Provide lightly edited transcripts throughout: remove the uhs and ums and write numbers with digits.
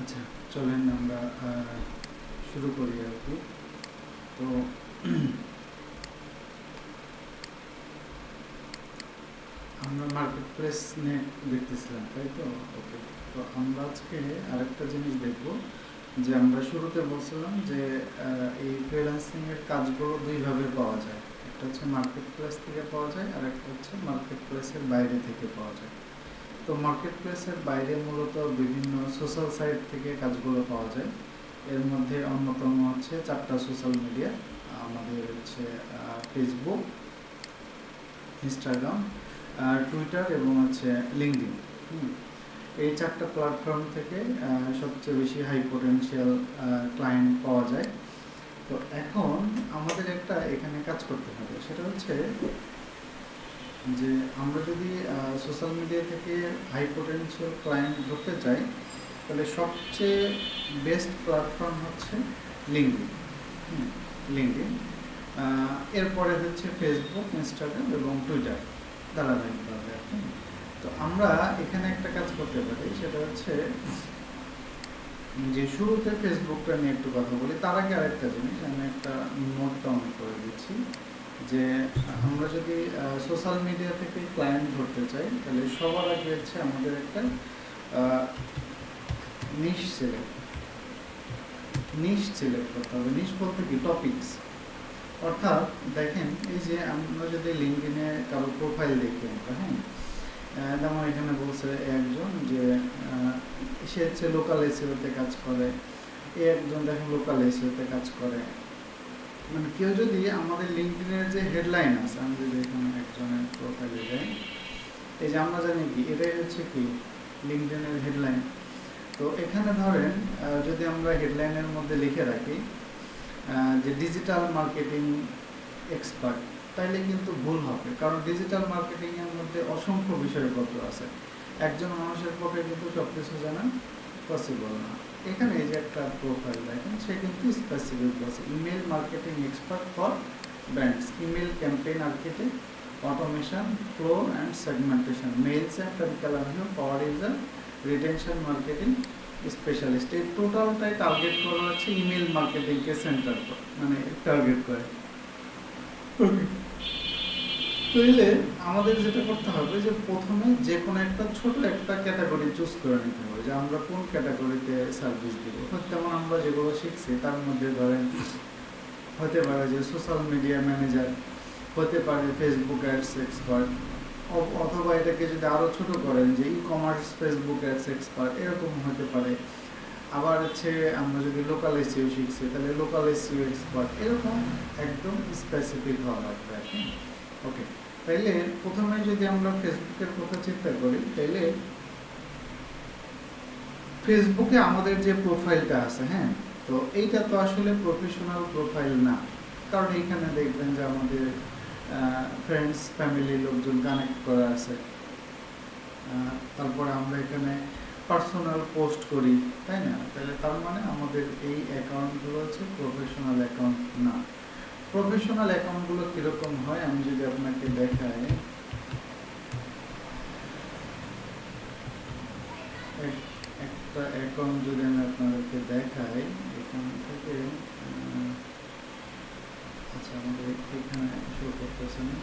আচ্ছা, চলেন আমরা শুরু করি আর কি। তো আমরা মার্কেট প্লেস নিয়ে দেখতেছিলাম, তাই তো? ওকে। তো আমরা আজকে আরেকটা জিনিস দেখব, যে আমরা শুরুতে বলছিলাম যে এই ফ্রিল্যান্সিংয়ের কাজগুলো দুইভাবে পাওয়া যায়। একটা হচ্ছে মার্কেট প্লেস থেকে পাওয়া যায়, আর একটা হচ্ছে মার্কেট প্লেসের বাইরে থেকে পাওয়া যায়। তো মার্কেট প্লেসের বাইরে মূলত বিভিন্ন সোশ্যাল সাইট থেকে কাজগুলো পাওয়া যায়। এর মধ্যে অন্যতম হচ্ছে 4টা সোশ্যাল মিডিয়া। আমাদের হচ্ছে ফেসবুক, ইনস্টাগ্রাম, টুইটার এবং হচ্ছে লিঙ্কডইন। এই 4টা প্ল্যাটফর্ম থেকে সবচেয়ে বেশি হাই পোটেনশিয়াল ক্লায়েন্ট পাওয়া যায়। তো এখন আমাদের একটা এখানে কাজ করতে হবে, সেটা হচ্ছে যে আমরা যদি সোশ্যাল মিডিয়া থেকে হাই পোটেনশিয়াল ক্লায়েন্ট ধরতে চাই, তাহলে সবচেয়ে বেস্ট প্ল্যাটফর্ম হচ্ছে লিঙ্কডইন। লিঙ্কডইন, এরপরে হচ্ছে ফেসবুক, ইনস্টাগ্রাম এবং টুইটার ধারাবাহিকভাবে। তো আমরা এখানে একটা কাজ করতে পারি, সেটা হচ্ছে যে শুরুতে ফেসবুকটা নিয়ে একটু কথা বলি। তার আগে আরেকটা জিনিস আমি একটা নোট ডাউন করে দিচ্ছি, যে আমরা যদি সোশ্যাল মিডিয়া থেকে ক্লায়েন্ট ধরতে চাই, তাহলে সবার আগে হচ্ছে আমাদের একটা নিশ সিলেক্ট করতে হবে। নিশ বলতে কি, টপিকস। অর্থাৎ দেখেন, এই যে আমরা যদি লিঙ্কডইনে কারো প্রোফাইল দেখি আমরা, যেমন এখানে বলছে একজন যে সে হচ্ছে লোকাল এসইওতে কাজ করে, একজন দেখেন লোকাল এসইওতে কাজ করে। মানে কেউ যদি আমাদের লিঙ্কডইনের যে হেডলাইন আছে, আমি যদি এখানে একজনের প্রোফাইলে যাই, এই যে আমরা জানি কি এটাই হচ্ছে কি লিঙ্কডইনের হেডলাইন। তো এখানে ধরেন যদি আমরা হেডলাইনের মধ্যে লিখে রাখি যে ডিজিটাল মার্কেটিং এক্সপার্ট, তাইলে কিন্তু ভুল হবে, কারণ ডিজিটাল মার্কেটিংয়ের মধ্যে অসংখ্য বিষয়পত্র আছে। একজন মানুষের পক্ষে কিন্তু সব কিছু জানা পসিবল না। এখানে এই যে একটা প্রোফাইল দেখেন, সে কিন্তু স্পেসিফিক বলছে email marketing expert for brands, email campaign architect, automation, flow and segmentation, mails and technical review, power user, retention marketing specialist. এই টোটালটাই টার্গেট করা হচ্ছে ইমেল মার্কেটিংকে সেন্টার মানে টার্গেট করে। তাইলে আমাদের যেটা করতে হবে, যে প্রথমে যে কোনো একটা ছোট একটা ক্যাটাগরি চুজ করে নিতে হবে, যে আমরা কোন ক্যাটাগরিতে সার্ভিস দিব। যেমন আমরা যেগুলো শিখছি তার মধ্যে ধরেন হতে পারে যে সোশ্যাল মিডিয়া ম্যানেজার, হতে পারে ফেসবুক অ্যাডস এক্সপার্ট, অথবা এটাকে যদি আরও ছোট করেন যে e commerce Facebook ads expert, এরকম হতে পারে। আবার হচ্ছে আমরা যদি লোকাল এসইও শিখছি, তাহলে লোকাল এসইও এক্সপার্ট, এরকম একদম স্পেসিফিক হওয়া লাগবে আর কি। ওকে, তাইলে প্রথমে যদি আমরা ফেসবুকের কথা চিন্তা করি, তাইলে ফেসবুকে আমাদের যে প্রোফাইলটা আছে, তো এইটা তো আসলে প্রফেশনাল প্রোফাইল না, কারণ এইখানে দেখবেন যে আমাদের ফ্রেন্ডস ফ্যামিলির লোকজন কানেক্ট করা আছে। তারপরে আমরা এখানে পার্সোনাল পোস্ট করি, তাই না? তাহলে তার মানে আমাদের এই অ্যাকাউন্টগুলো হচ্ছে প্রফেশনাল অ্যাকাউন্ট না। প্রফেশনাল অ্যাকাউন্টগুলো কীরকম হয় আমি যদি আপনাকে দেখাই, একটা অ্যাকাউন্ট যদি আমি আপনাদেরকে দেখাই এখান থেকে, আচ্ছা আমাদের এখানে শো করতেছে না,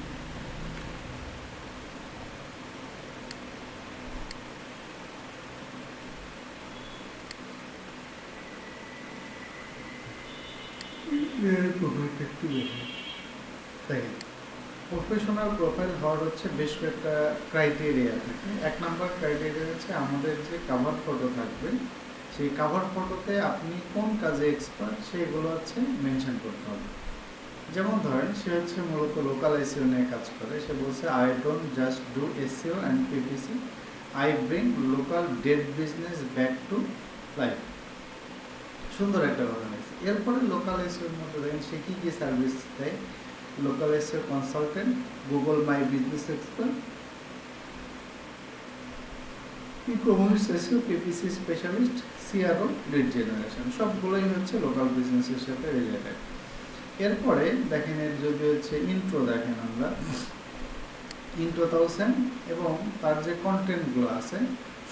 প্রফেশনাল প্রোফাইল হওয়ার হচ্ছে বেশ কয়েকটা ক্রাইটেরিয়া থাকে। 1 নম্বর ক্রাইটেরিয়া হচ্ছে আমাদের যে কাভার ফটো থাকবে, সেই কাভার ফটোতে আপনি কোন কাজে এক্সপার্ট সেইগুলো হচ্ছে মেনশন করতে হবে। যেমন ধরেন সে হচ্ছে মূলত লোকাল এসইও নিয়ে কাজ করে, সে বলছে I don't just do SEO and PPC, I bring local dead business back to life. সুন্দর একটা কথা বলছে। এরপরে লোকাল এসইওর মধ্যে দেখেন সে কী কী সার্ভিস দেয়, local SEO consultant, Google my business expert, e commerce SEO, PPC specialist, CRO, lead generation, সবগুলোই হচ্ছে লোকাল বিজনেসের সাথে রিলেটেড। এরপরে দেখেন এর যদি হচ্ছে ইন্ট্রো দেখেন, আমরা ইন্ট্রো 1000 এবং তার যে কন্টেন্টগুলো আছে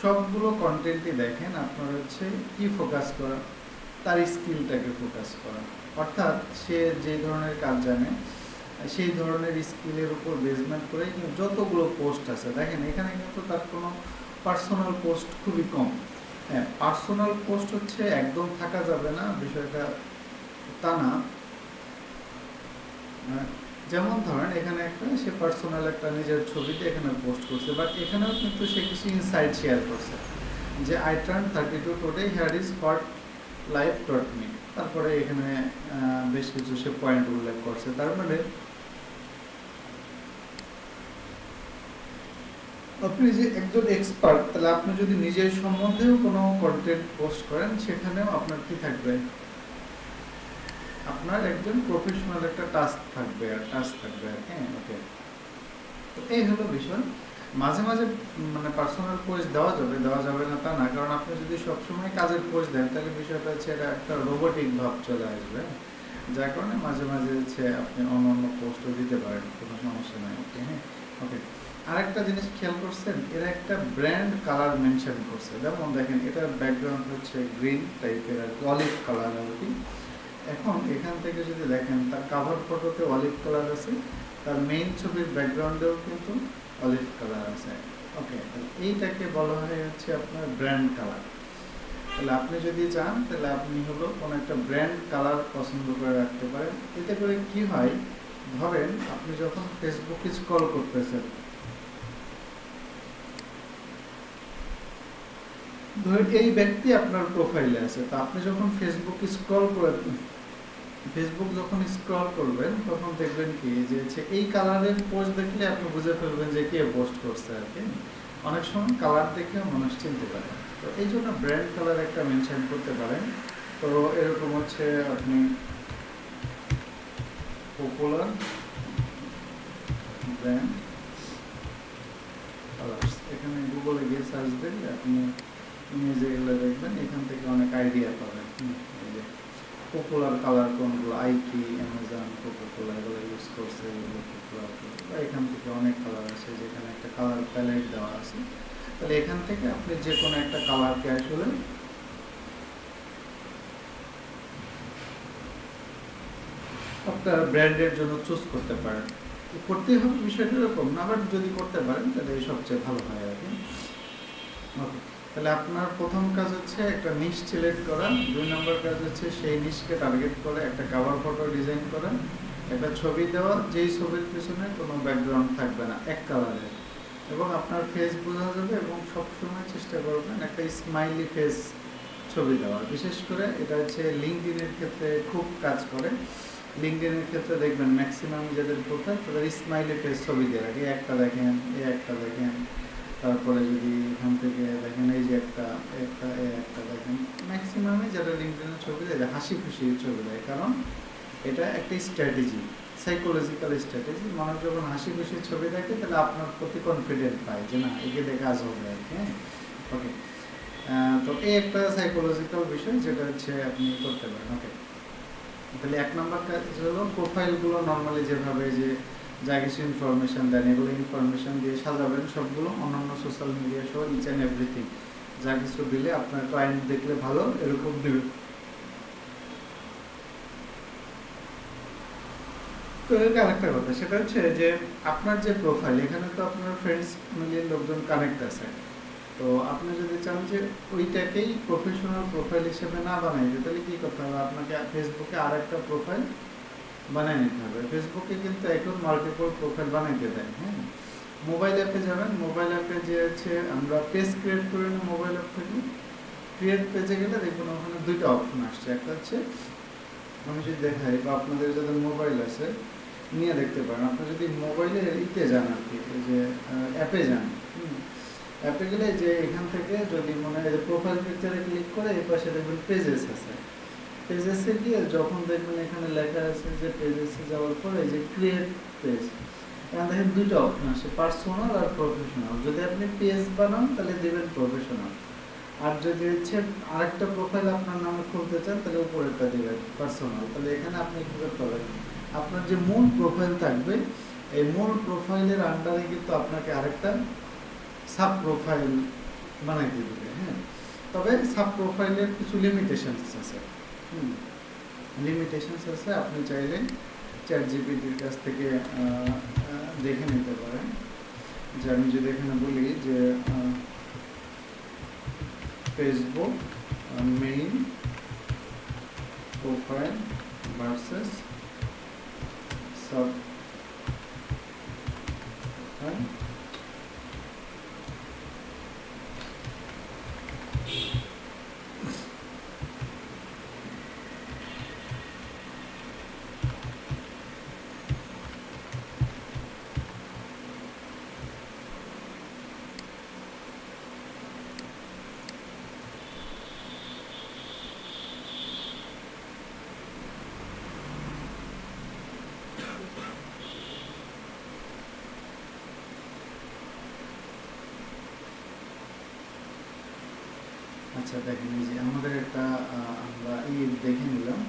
সবগুলো কন্টেন্টই দেখেন আপনার হচ্ছে কি ফোকাস করা, তার স্কিলটাকে ফোকাস করা, অর্থাৎ সে যে ধরনের কাজ জানে সেই ধরনের স্কিলের উপর বেসমেন্ট করে কিন্তু যতগুলো পোস্ট আছে দেখেন এখানে কিন্তু তার কোনো পার্সোনাল পোস্ট খুবই কম। হ্যাঁ, পার্সোনাল পোস্ট হচ্ছে একদম থাকা যাবে না, বিষয়টা তা না। যেমন ধরেন এখানে একটা সে পার্সোনাল একটা নিজের ছবিতে এখানে পোস্ট করছে, বাট এখানেও কিন্তু সে কিছু ইনসাইট শেয়ার করছে যে I turn 32 today, here is what life taught me. তারপরে এখানে বেশ কিছু সে পয়েন্ট উল্লেখ করছে। তার মানে আপনি যে একজন এক্সপার্ট, তাহলে আপনি যদি নিজের সম্বন্ধেও কোনো কন্টেন্ট পোস্ট করেন সেখানেও আপনার কি থাকবে, আপনার একজন প্রফেশনাল একটা টাস্ক থাকবে আর হ্যাঁ ওকে। তো এই হলো বিষয়। মাঝে মাঝে মানে পার্সোনাল পোস্ট দেওয়া যাবে না তা না, কারণ আপনি যদি সবসময় কাজের পোস্ট দেন তাহলে বিষয়টা হচ্ছে এটা একটা রোবোটিক ভাব চলে আসবে, যার কারণে মাঝে মাঝে হচ্ছে আপনি অন্য পোস্টও দিতে পারেন, কোনো সমস্যা নাই। ওকে, হ্যাঁ ওকে। আরেকটা জিনিস খেয়াল করছেন, এরা একটা ব্র্যান্ড কালার মেনশন করছে। যেমন দেখেন এটার ব্যাকগ্রাউন্ড হচ্ছে গ্রিন টাইপের আর অলিভ কালার আর কি। এখন এখান থেকে যদি দেখেন তার কাভার ফটোতে অলিভ কালার আছে, তার মেইন ছবির ব্যাকগ্রাউন্ডেও কিন্তু অলিভ কালার আছে। ওকে, এইটাকে বলা হয় হচ্ছে আপনার ব্র্যান্ড কালার। তাহলে আপনি যদি চান তাহলে আপনি হলো কোনো একটা ব্র্যান্ড কালার পছন্দ করে রাখতে পারেন। এতে করে কি হয়, ধরেন আপনি যখন ফেসবুকে স্ক্রল করতেছেন, ধরেন এই ব্যক্তি আপনার প্রোফাইলে আছে, তো আপনি যখন ফেসবুক যখন স্ক্রল করবেন তখন দেখবেন কি যে এই কালারের পোস্ট দেখলে আপনি বুঝে ফেলবেন যে কে পোস্ট করছে আর কি। অনেক সময় কালার দেখেও মানুষ চিনতে পারে। তো এই জন্য ব্র্যান্ড কালার একটা মেনশন করতে পারেন। তো এরকম হচ্ছে আপনি পপুলার ব্র্যান্ড কালার্স, এখানে গুগলে গিয়ে সার্চ দিলে আপনি ইমেজে এগুলো দেখবেন, এখান থেকে অনেক আইডিয়া পাবেন। এই যে পপুলার কালার কোনগুলো, আইকি, অ্যামাজন, কোকা-কোলা এগুলো ইউজ করছে, এগুলো পপুলার। এখান থেকে অনেক কালার আছে, যেখানে একটা কালার প্যালেট দেওয়া আছে। তাহলে এখান থেকে আপনি যে কোনো একটা কালারকে আসলে আপনার ব্র্যান্ডের জন্য চুজ করতে পারেন। করতেই হবে বিষয়টা এরকম না, বাট যদি করতে পারেন তাহলে সবচেয়ে ভালো হয় আর কি। ওকে, তাহলে আপনার প্রথম কাজ হচ্ছে একটা নিশ সিলেক্ট করা, 2 নম্বর কাজ হচ্ছে সেই নিশকে টার্গেট করে একটা কভার ফটো ডিজাইন করা, একটা ছবি দেওয়া যেই ছবির পিছনে কোনো ব্যাকগ্রাউন্ড থাকবে না, এক কালারের, এবং আপনার ফেস বোঝা যাবে, এবং সবসময় চেষ্টা করবেন একটা স্মাইলি ফেস ছবি দেওয়ার। বিশেষ করে এটা হচ্ছে লিঙ্কডইনের ক্ষেত্রে খুব কাজ করে। লিঙ্কডইনের ক্ষেত্রে দেখবেন ম্যাক্সিমাম যাদের প্রোফাইল তাদের স্মাইলি ফেস ছবি দিয়ে রাখে, একটা দেখেন, একটা দেখেন, তারপরে যদি এখান থেকে দেখেন এই যে একটা দেখেন, ম্যাক্সিমামে যারা লিঙ্কডইনের ছবি দেয় হাসি খুশি ছবি দেয়, কারণ এটা একটা স্ট্র্যাটেজি, সাইকোলজিক্যাল স্ট্র্যাটেজি। মানুষ যখন হাসি খুশি ছবি দেখে তাহলে আপনার প্রতি কনফিডেন্ট পায় যে না একে দেখে কাজ হবে আর কি। হ্যাঁ ওকে, তো এই একটা সাইকোলজিক্যাল বিষয় যেটা হচ্ছে আপনি করতে পারেন। ওকে, তাহলে 1 নম্বর কাজ হলো প্রোফাইলগুলো নর্মালি যেভাবে যে যা কিছু ইনফরমেশান দেন এগুলো ইনফরমেশান দিয়ে সাজাবেন সবগুলো, অন্যান্য সোশ্যাল মিডিয়া সহ ইচ অ্যান্ড এভরিথিং যা কিছু দিলে আপনার ক্লায়েন্ট দেখলে ভালো এরকম দেবে। তো এর আরেকটা কথা, সেটা হচ্ছে যে আপনার যে প্রোফাইল, এখানে তো আপনার ফ্রেন্ডস ফ্যামিলির লোকজন কানেক্ট আছে। তো আপনি যদি চান যে ওইটাকেই প্রফেশনাল প্রোফাইল হিসেবে না বানাইতে, তাহলে কী করতে হবে, আপনাকে ফেসবুকে আর একটা প্রোফাইল বানিয়ে নিতে হবে। ফেসবুকে কিন্তু এখন মাল্টিপল প্রোফাইল বানাইতে দেয়। হ্যাঁ, মোবাইল অ্যাপে যাবেন, মোবাইল অ্যাপে যে হচ্ছে আমরা পেজ ক্রিয়েট করে নিই, মোবাইল অ্যাপ থেকে ক্রিয়েট পেজে গেলে দেখুন ওখানে 2টা অপশন আসছে। একটা হচ্ছে আমি যদি দেখাই, বা আপনাদের যাদের মোবাইল আছে নিয়ে দেখতে পারেন, আপনি যদি মোবাইলে ইতে যান আর কি, এই যে অ্যাপে যান, অ্যাপে গেলে যে এখান থেকে যদি মনে হয় যে প্রোফাইল পিকচারে ক্লিক করে এই পাশে দেখবেন পেজেস আছে, পেজেসে গিয়ে যখন দেখবেন এখানে লেখা আছে যে পেজেসে যাওয়ার পরে এই যে ক্রিয়েট পেজ, এখানে দেখেন 2টা অপশন আছে, পার্সোনাল আর প্রফেশনাল। যদি আপনি পেজ বানান তাহলে দেবেন প্রফেশনাল, আর যদি হচ্ছে আরেকটা প্রোফাইল আপনার নামে খুলতে চান তাহলে উপরেরটা দেবেন পার্সোনাল। তাহলে এখানে আপনি কী করতে পারেন, আপনার যে মূল প্রোফাইল থাকবে এই মূল প্রোফাইলের আন্ডারে কিন্তু আপনাকে আরেকটা সাব প্রোফাইল বানাইতে দিবে। হ্যাঁ, তবে সাব প্রোফাইলের কিছু লিমিটেশনস আছে। লিমিটেশনস আছে, আপনি চাইলে চ্যাট জিপিটির কাছ থেকে দেখে নিতে পারেন। যে আমি যদি এখানে বলি যে Facebook main profile versus sub profile, আচ্ছা দেখেন এই যে আমাদের একটা আমরা দেখে নিলাম।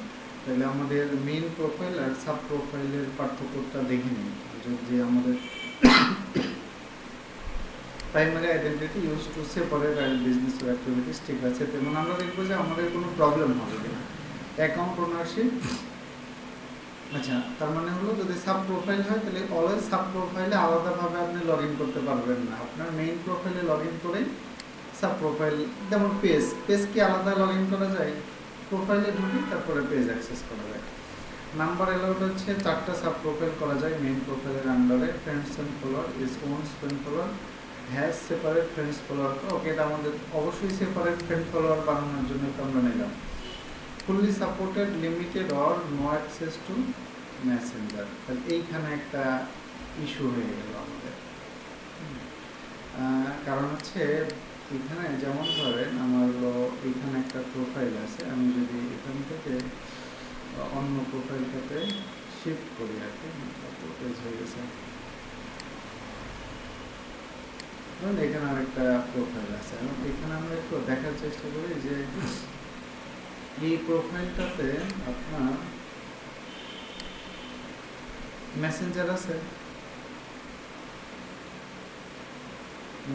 তাহলে আমাদের মেইন প্রোফাইল আর সাব প্রোফাইলের পার্থক্যটা দেখে নিই। যে আমাদের primary identity use to separate আর বিজনেস অ্যাক্টিভিটিস, ঠিক আছে। তেমন আমরা দেখবো যে আমাদের কোনো প্রবলেম হবে কিনা অ্যাকাউন্ট ওনারশিপ। আচ্ছা, তার মানে হলো যদি সাব প্রোফাইল হয় তাহলে অলওয়েজ সাব প্রোফাইলে আলাদাভাবে আপনি লগ ইন করতে পারবেন না। আপনার মেইন প্রোফাইলে লগ ইন করে সাব প্রোফাইল, যেমন পেজ কি আলাদা লগ ইন করা যায়? প্রোফাইলে ঢুকি তারপরে পেজ অ্যাক্সেস করা যায়। নাম্বার অ্যালাউড হচ্ছে 4টা সাব প্রোফাইল করা যায় মেইন প্রোফাইলের আন্ডারে। Friends and follower, is owns friend follower, has separate friends follower. Okay, এটা আমাদের অবশ্যই সেপারেট ফ্রেন্ড ফলোয়ার বানানোর জন্য আমরা নিলাম। Fully supported, limited or no access to messenger. তাহলে এইখানে একটা ইস্যু হয়ে গেল আমাদের। কারণ হচ্ছে এখানে যেমন ধরেন আমার এইখানে একটা প্রোফাইল আছে, আমি যদি এখান থেকে অন্য প্রোফাইলটাতে শিফট করি আর কি, পেজ হয়ে গেছে। এখানে আরেকটা প্রোফাইল আছে, এবং এখানে আমরা একটু দেখার চেষ্টা করি যে এই প্রোফাইলটাতে আপনার মেসেঞ্জার আছে,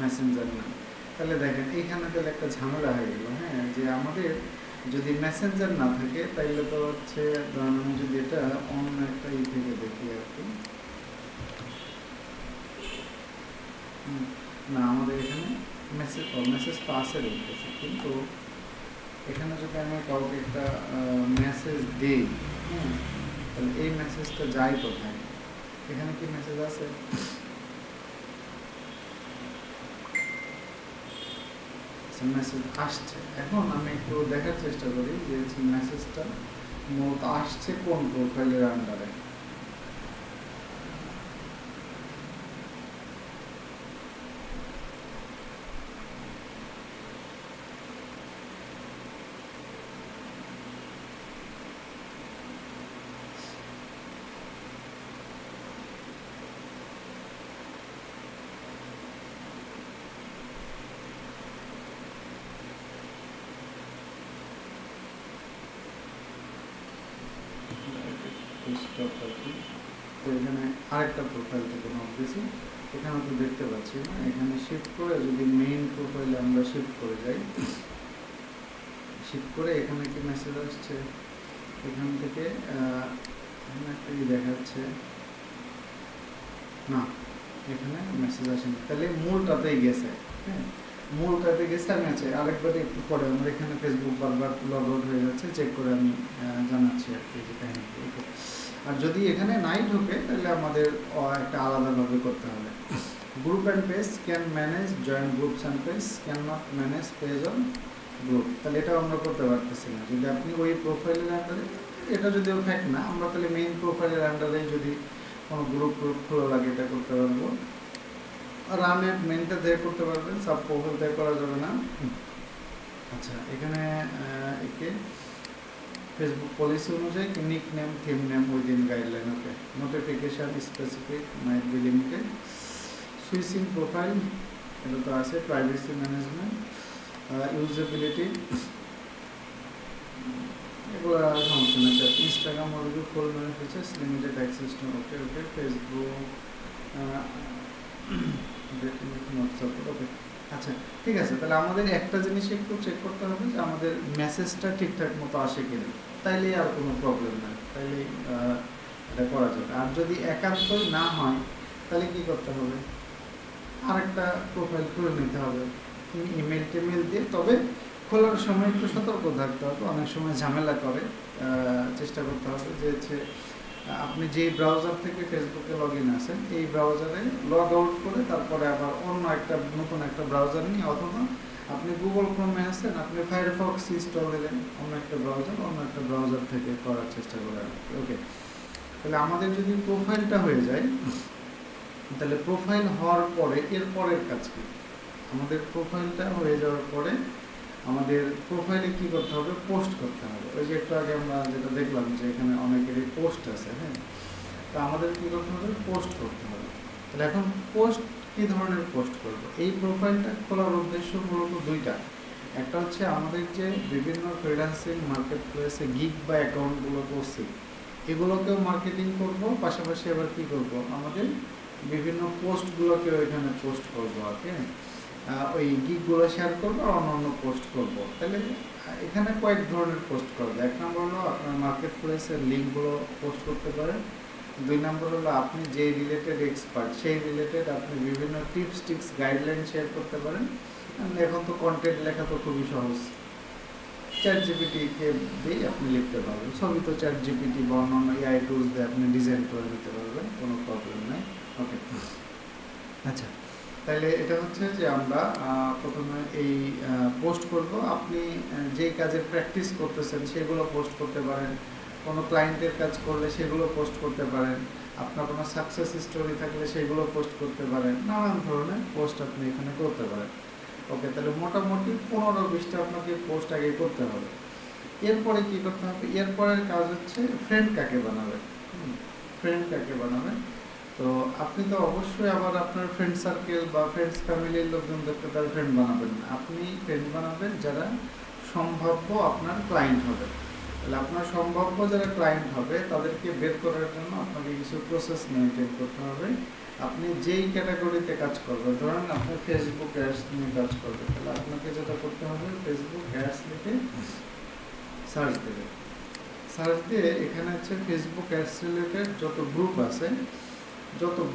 মেসেঞ্জার না। তাহলে দেখেন এইখানে তাহলে একটা ঝামেলা হয়ে গেল। হ্যাঁ, যে আমাদের যদি মেসেঞ্জার না থাকে তাইলে তো হচ্ছে, ধরুন আমি যদি এটা অন্য একটা থেকে দেখি আর কি, না আমাদের এখানে মেসেজ তো আসে রয়েছে, কিন্তু এখানে যদি আমি কাউকে একটা মেসেজ দিই, হ্যাঁ, তাহলে এই মেসেজটা যায় কোথায়? এখানে কি মেসেজ আছে? মেসেজ আসছে। এখন আমি একটু দেখার চেষ্টা করি যে মেসেজটা মূলত আসছে কোন প্রোফাইলের আন্ডারে। তো এখানে আরেকটা প্রোফাইল থেকে নক দিয়েছি, এখানে তো দেখতে পাচ্ছি না। এখানে শিফট করে যদি মেইন প্রোফাইলে আমরা শিফট করে যাই, শিফট করে এখানে কি মেসেজ আসছে? এখান থেকে এখানে একটা দেখাচ্ছে না, এখানে মেসেজ আসেনি। তাহলে মূলটাতেই গেছে। হ্যাঁ, মূলটাতে গেছে। আমি আছে আরেকবার একটু পরে আমার এখানে ফেসবুক বারবার লগ আউট হয়ে যাচ্ছে, চেক করে আমি জানাচ্ছি আর কি যে কাহিনী। আর যদি এখানে নাই ঢোকে তাহলে আমাদের একটা আলাদাভাবে করতে হবে। Group and page can manage joint groups and page can not manage page on group. তাহলে এটাও আমরা করতে পারতেছি না। যদি আপনি ওই প্রোফাইলের আন্ডারে, এটা যদিও ফ্যাক্ট না, আমরা তাহলে মেইন প্রোফাইলের আন্ডারে যদি কোনো গ্রুপ খোলা লাগে এটা করতে পারবো। রান এট মেনটা দিয়ে করতে পারবেন, সাব প্রোফাইল দিয়ে করা যাবে না। আচ্ছা, এখানে একে ফেসবুক পলিসি অনুযায়ী nick name theme name within guideline. Okay, notification specific might be limited. Switching profile এটা তো আছে। প্রাইভেসি ম্যানেজমেন্ট, ইউজেবিলিটি, এগুলো সমস্যা নেই। Instagram already full manage features, limited access to. Okay okay, Facebook WhatsApp. Okay, আচ্ছা, ঠিক আছে। তাহলে আমাদের একটা জিনিস একটু চেক করতে হবে যে আমাদের মেসেজটা ঠিকঠাক মতো আসে কিনা, তাইলেই আর কোনো প্রবলেম নাই, তাইলেই এটা করা যাবে। আর যদি একান্তই না হয় তাহলে কি করতে হবে, আরেকটা প্রোফাইল খুলে নিতে হবে ইমেল টিমেল দিয়ে। তবে খোলার সময় একটু সতর্ক থাকতে হবে, অনেক সময় ঝামেলা করে। চেষ্টা করতে হবে যে হচ্ছে আপনি যেই ব্রাউজার থেকে ফেসবুকে লগ ইন আছেন এই ব্রাউজারে লগ আউট করে তারপরে আবার অন্য একটা নতুন একটা ব্রাউজার নিয়ে, অথবা আপনি গুগল ক্রোমে আছেন, আপনি ফায়ারফক্স ইনস্টল দিলেন, অন্য একটা ব্রাউজার থেকে করার চেষ্টা করেন। ওকে, তাহলে আমাদের যদি প্রোফাইলটা হয়ে যায়, তাহলে প্রোফাইল হওয়ার পরে এরপরের কাজ কি, আমাদের প্রোফাইলটা হয়ে যাওয়ার পরে আমাদের প্রোফাইলে কি করতে হবে, পোস্ট করতে হবে। ওই যে একটু আগে আমরা যেটা দেখলাম যে এখানে অনেকেরই পোস্ট আছে, হ্যাঁ, তো আমাদের কি করতে হবে, পোস্ট করতে হবে। তাহলে এখন পোস্ট কি ধরনের পোস্ট করব, এই প্রোফাইলটা খোলার উদ্দেশ্য মূলত দুইটা। একটা হচ্ছে আমাদের যে বিভিন্ন ফ্রিল্যান্সিং মার্কেট প্লেসে গিগ বা অ্যাকাউন্টগুলো করছি এগুলোকেও মার্কেটিং করব, পাশাপাশি আবার কি করব, আমাদের বিভিন্ন পোস্টগুলোকেও এখানে পোস্ট করবো আর কি, ওই গিগগুলো শেয়ার করবো আর অন্য পোস্ট করবো। তাহলে এখানে কয়েক ধরনের পোস্ট করবে। এক নম্বর হলো আপনার মার্কেট প্লেসের লিঙ্কগুলো পোস্ট করতে পারেন। দুই নম্বর হলো আপনি যে রিলেটেড এক্সপার্ট সেই রিলেটেড আপনি বিভিন্ন টিপস গাইডলাইন শেয়ার করতে পারেন। এখন তো কন্টেন্ট লেখা তো খুবই সহজ, চ্যাট জিপিটিকে দিয়ে আপনি লিখতে পারবেন, ছবি তো চ্যাট জিপিটি বা অন্যান্য এআই টুলস দিয়ে আপনি ডিজাইন করে দিতে পারবেন, কোনো প্রবলেম নেই। ওকে, আচ্ছা, তাহলে এটা হচ্ছে যে আমরা প্রথমে এই পোস্ট করব। আপনি যেই কাজের প্র্যাকটিস করতেছেন সেগুলো পোস্ট করতে পারেন, কোনো ক্লায়েন্টের কাজ করলে সেগুলো পোস্ট করতে পারেন, আপনার কোনো সাকসেস স্টোরি থাকলে সেগুলো পোস্ট করতে পারেন, নানান ধরনের পোস্ট আপনি এখানে করতে পারেন। ওকে, তাহলে মোটামুটি 15-20টা আপনাকে পোস্ট আগে করতে হবে। এরপরে কি করতে হবে, এরপরের কাজ হচ্ছে ফ্রেন্ড কাকে বানাবেন। তো আপনি তো অবশ্যই আবার আপনার ফ্রেন্ড সার্কেল বা ফ্রেন্ডস ফ্যামিলির লোকজনদেরকে তার ফ্রেন্ড বানাবেন না, আপনি ফ্রেন্ড বানাবেন যারা সম্ভাব্য আপনার ক্লায়েন্ট হবে। তাহলে আপনার সম্ভাব্য যারা ক্লায়েন্ট হবে তাদেরকে বের করার জন্য আপনাকে কিছু প্রসেস মেনটেন করতে হবে। আপনি যেই ক্যাটাগরিতে কাজ করবেন, ধরেন আপনি ফেসবুক অ্যাডস নিয়ে কাজ করবেন, তাহলে আপনাকে যেটা করতে হবে, ফেসবুক অ্যাডস লিখে সার্চ দেবেন। সার্চ দিয়ে এখানে হচ্ছে ফেসবুক অ্যাডস রিলেটেড যত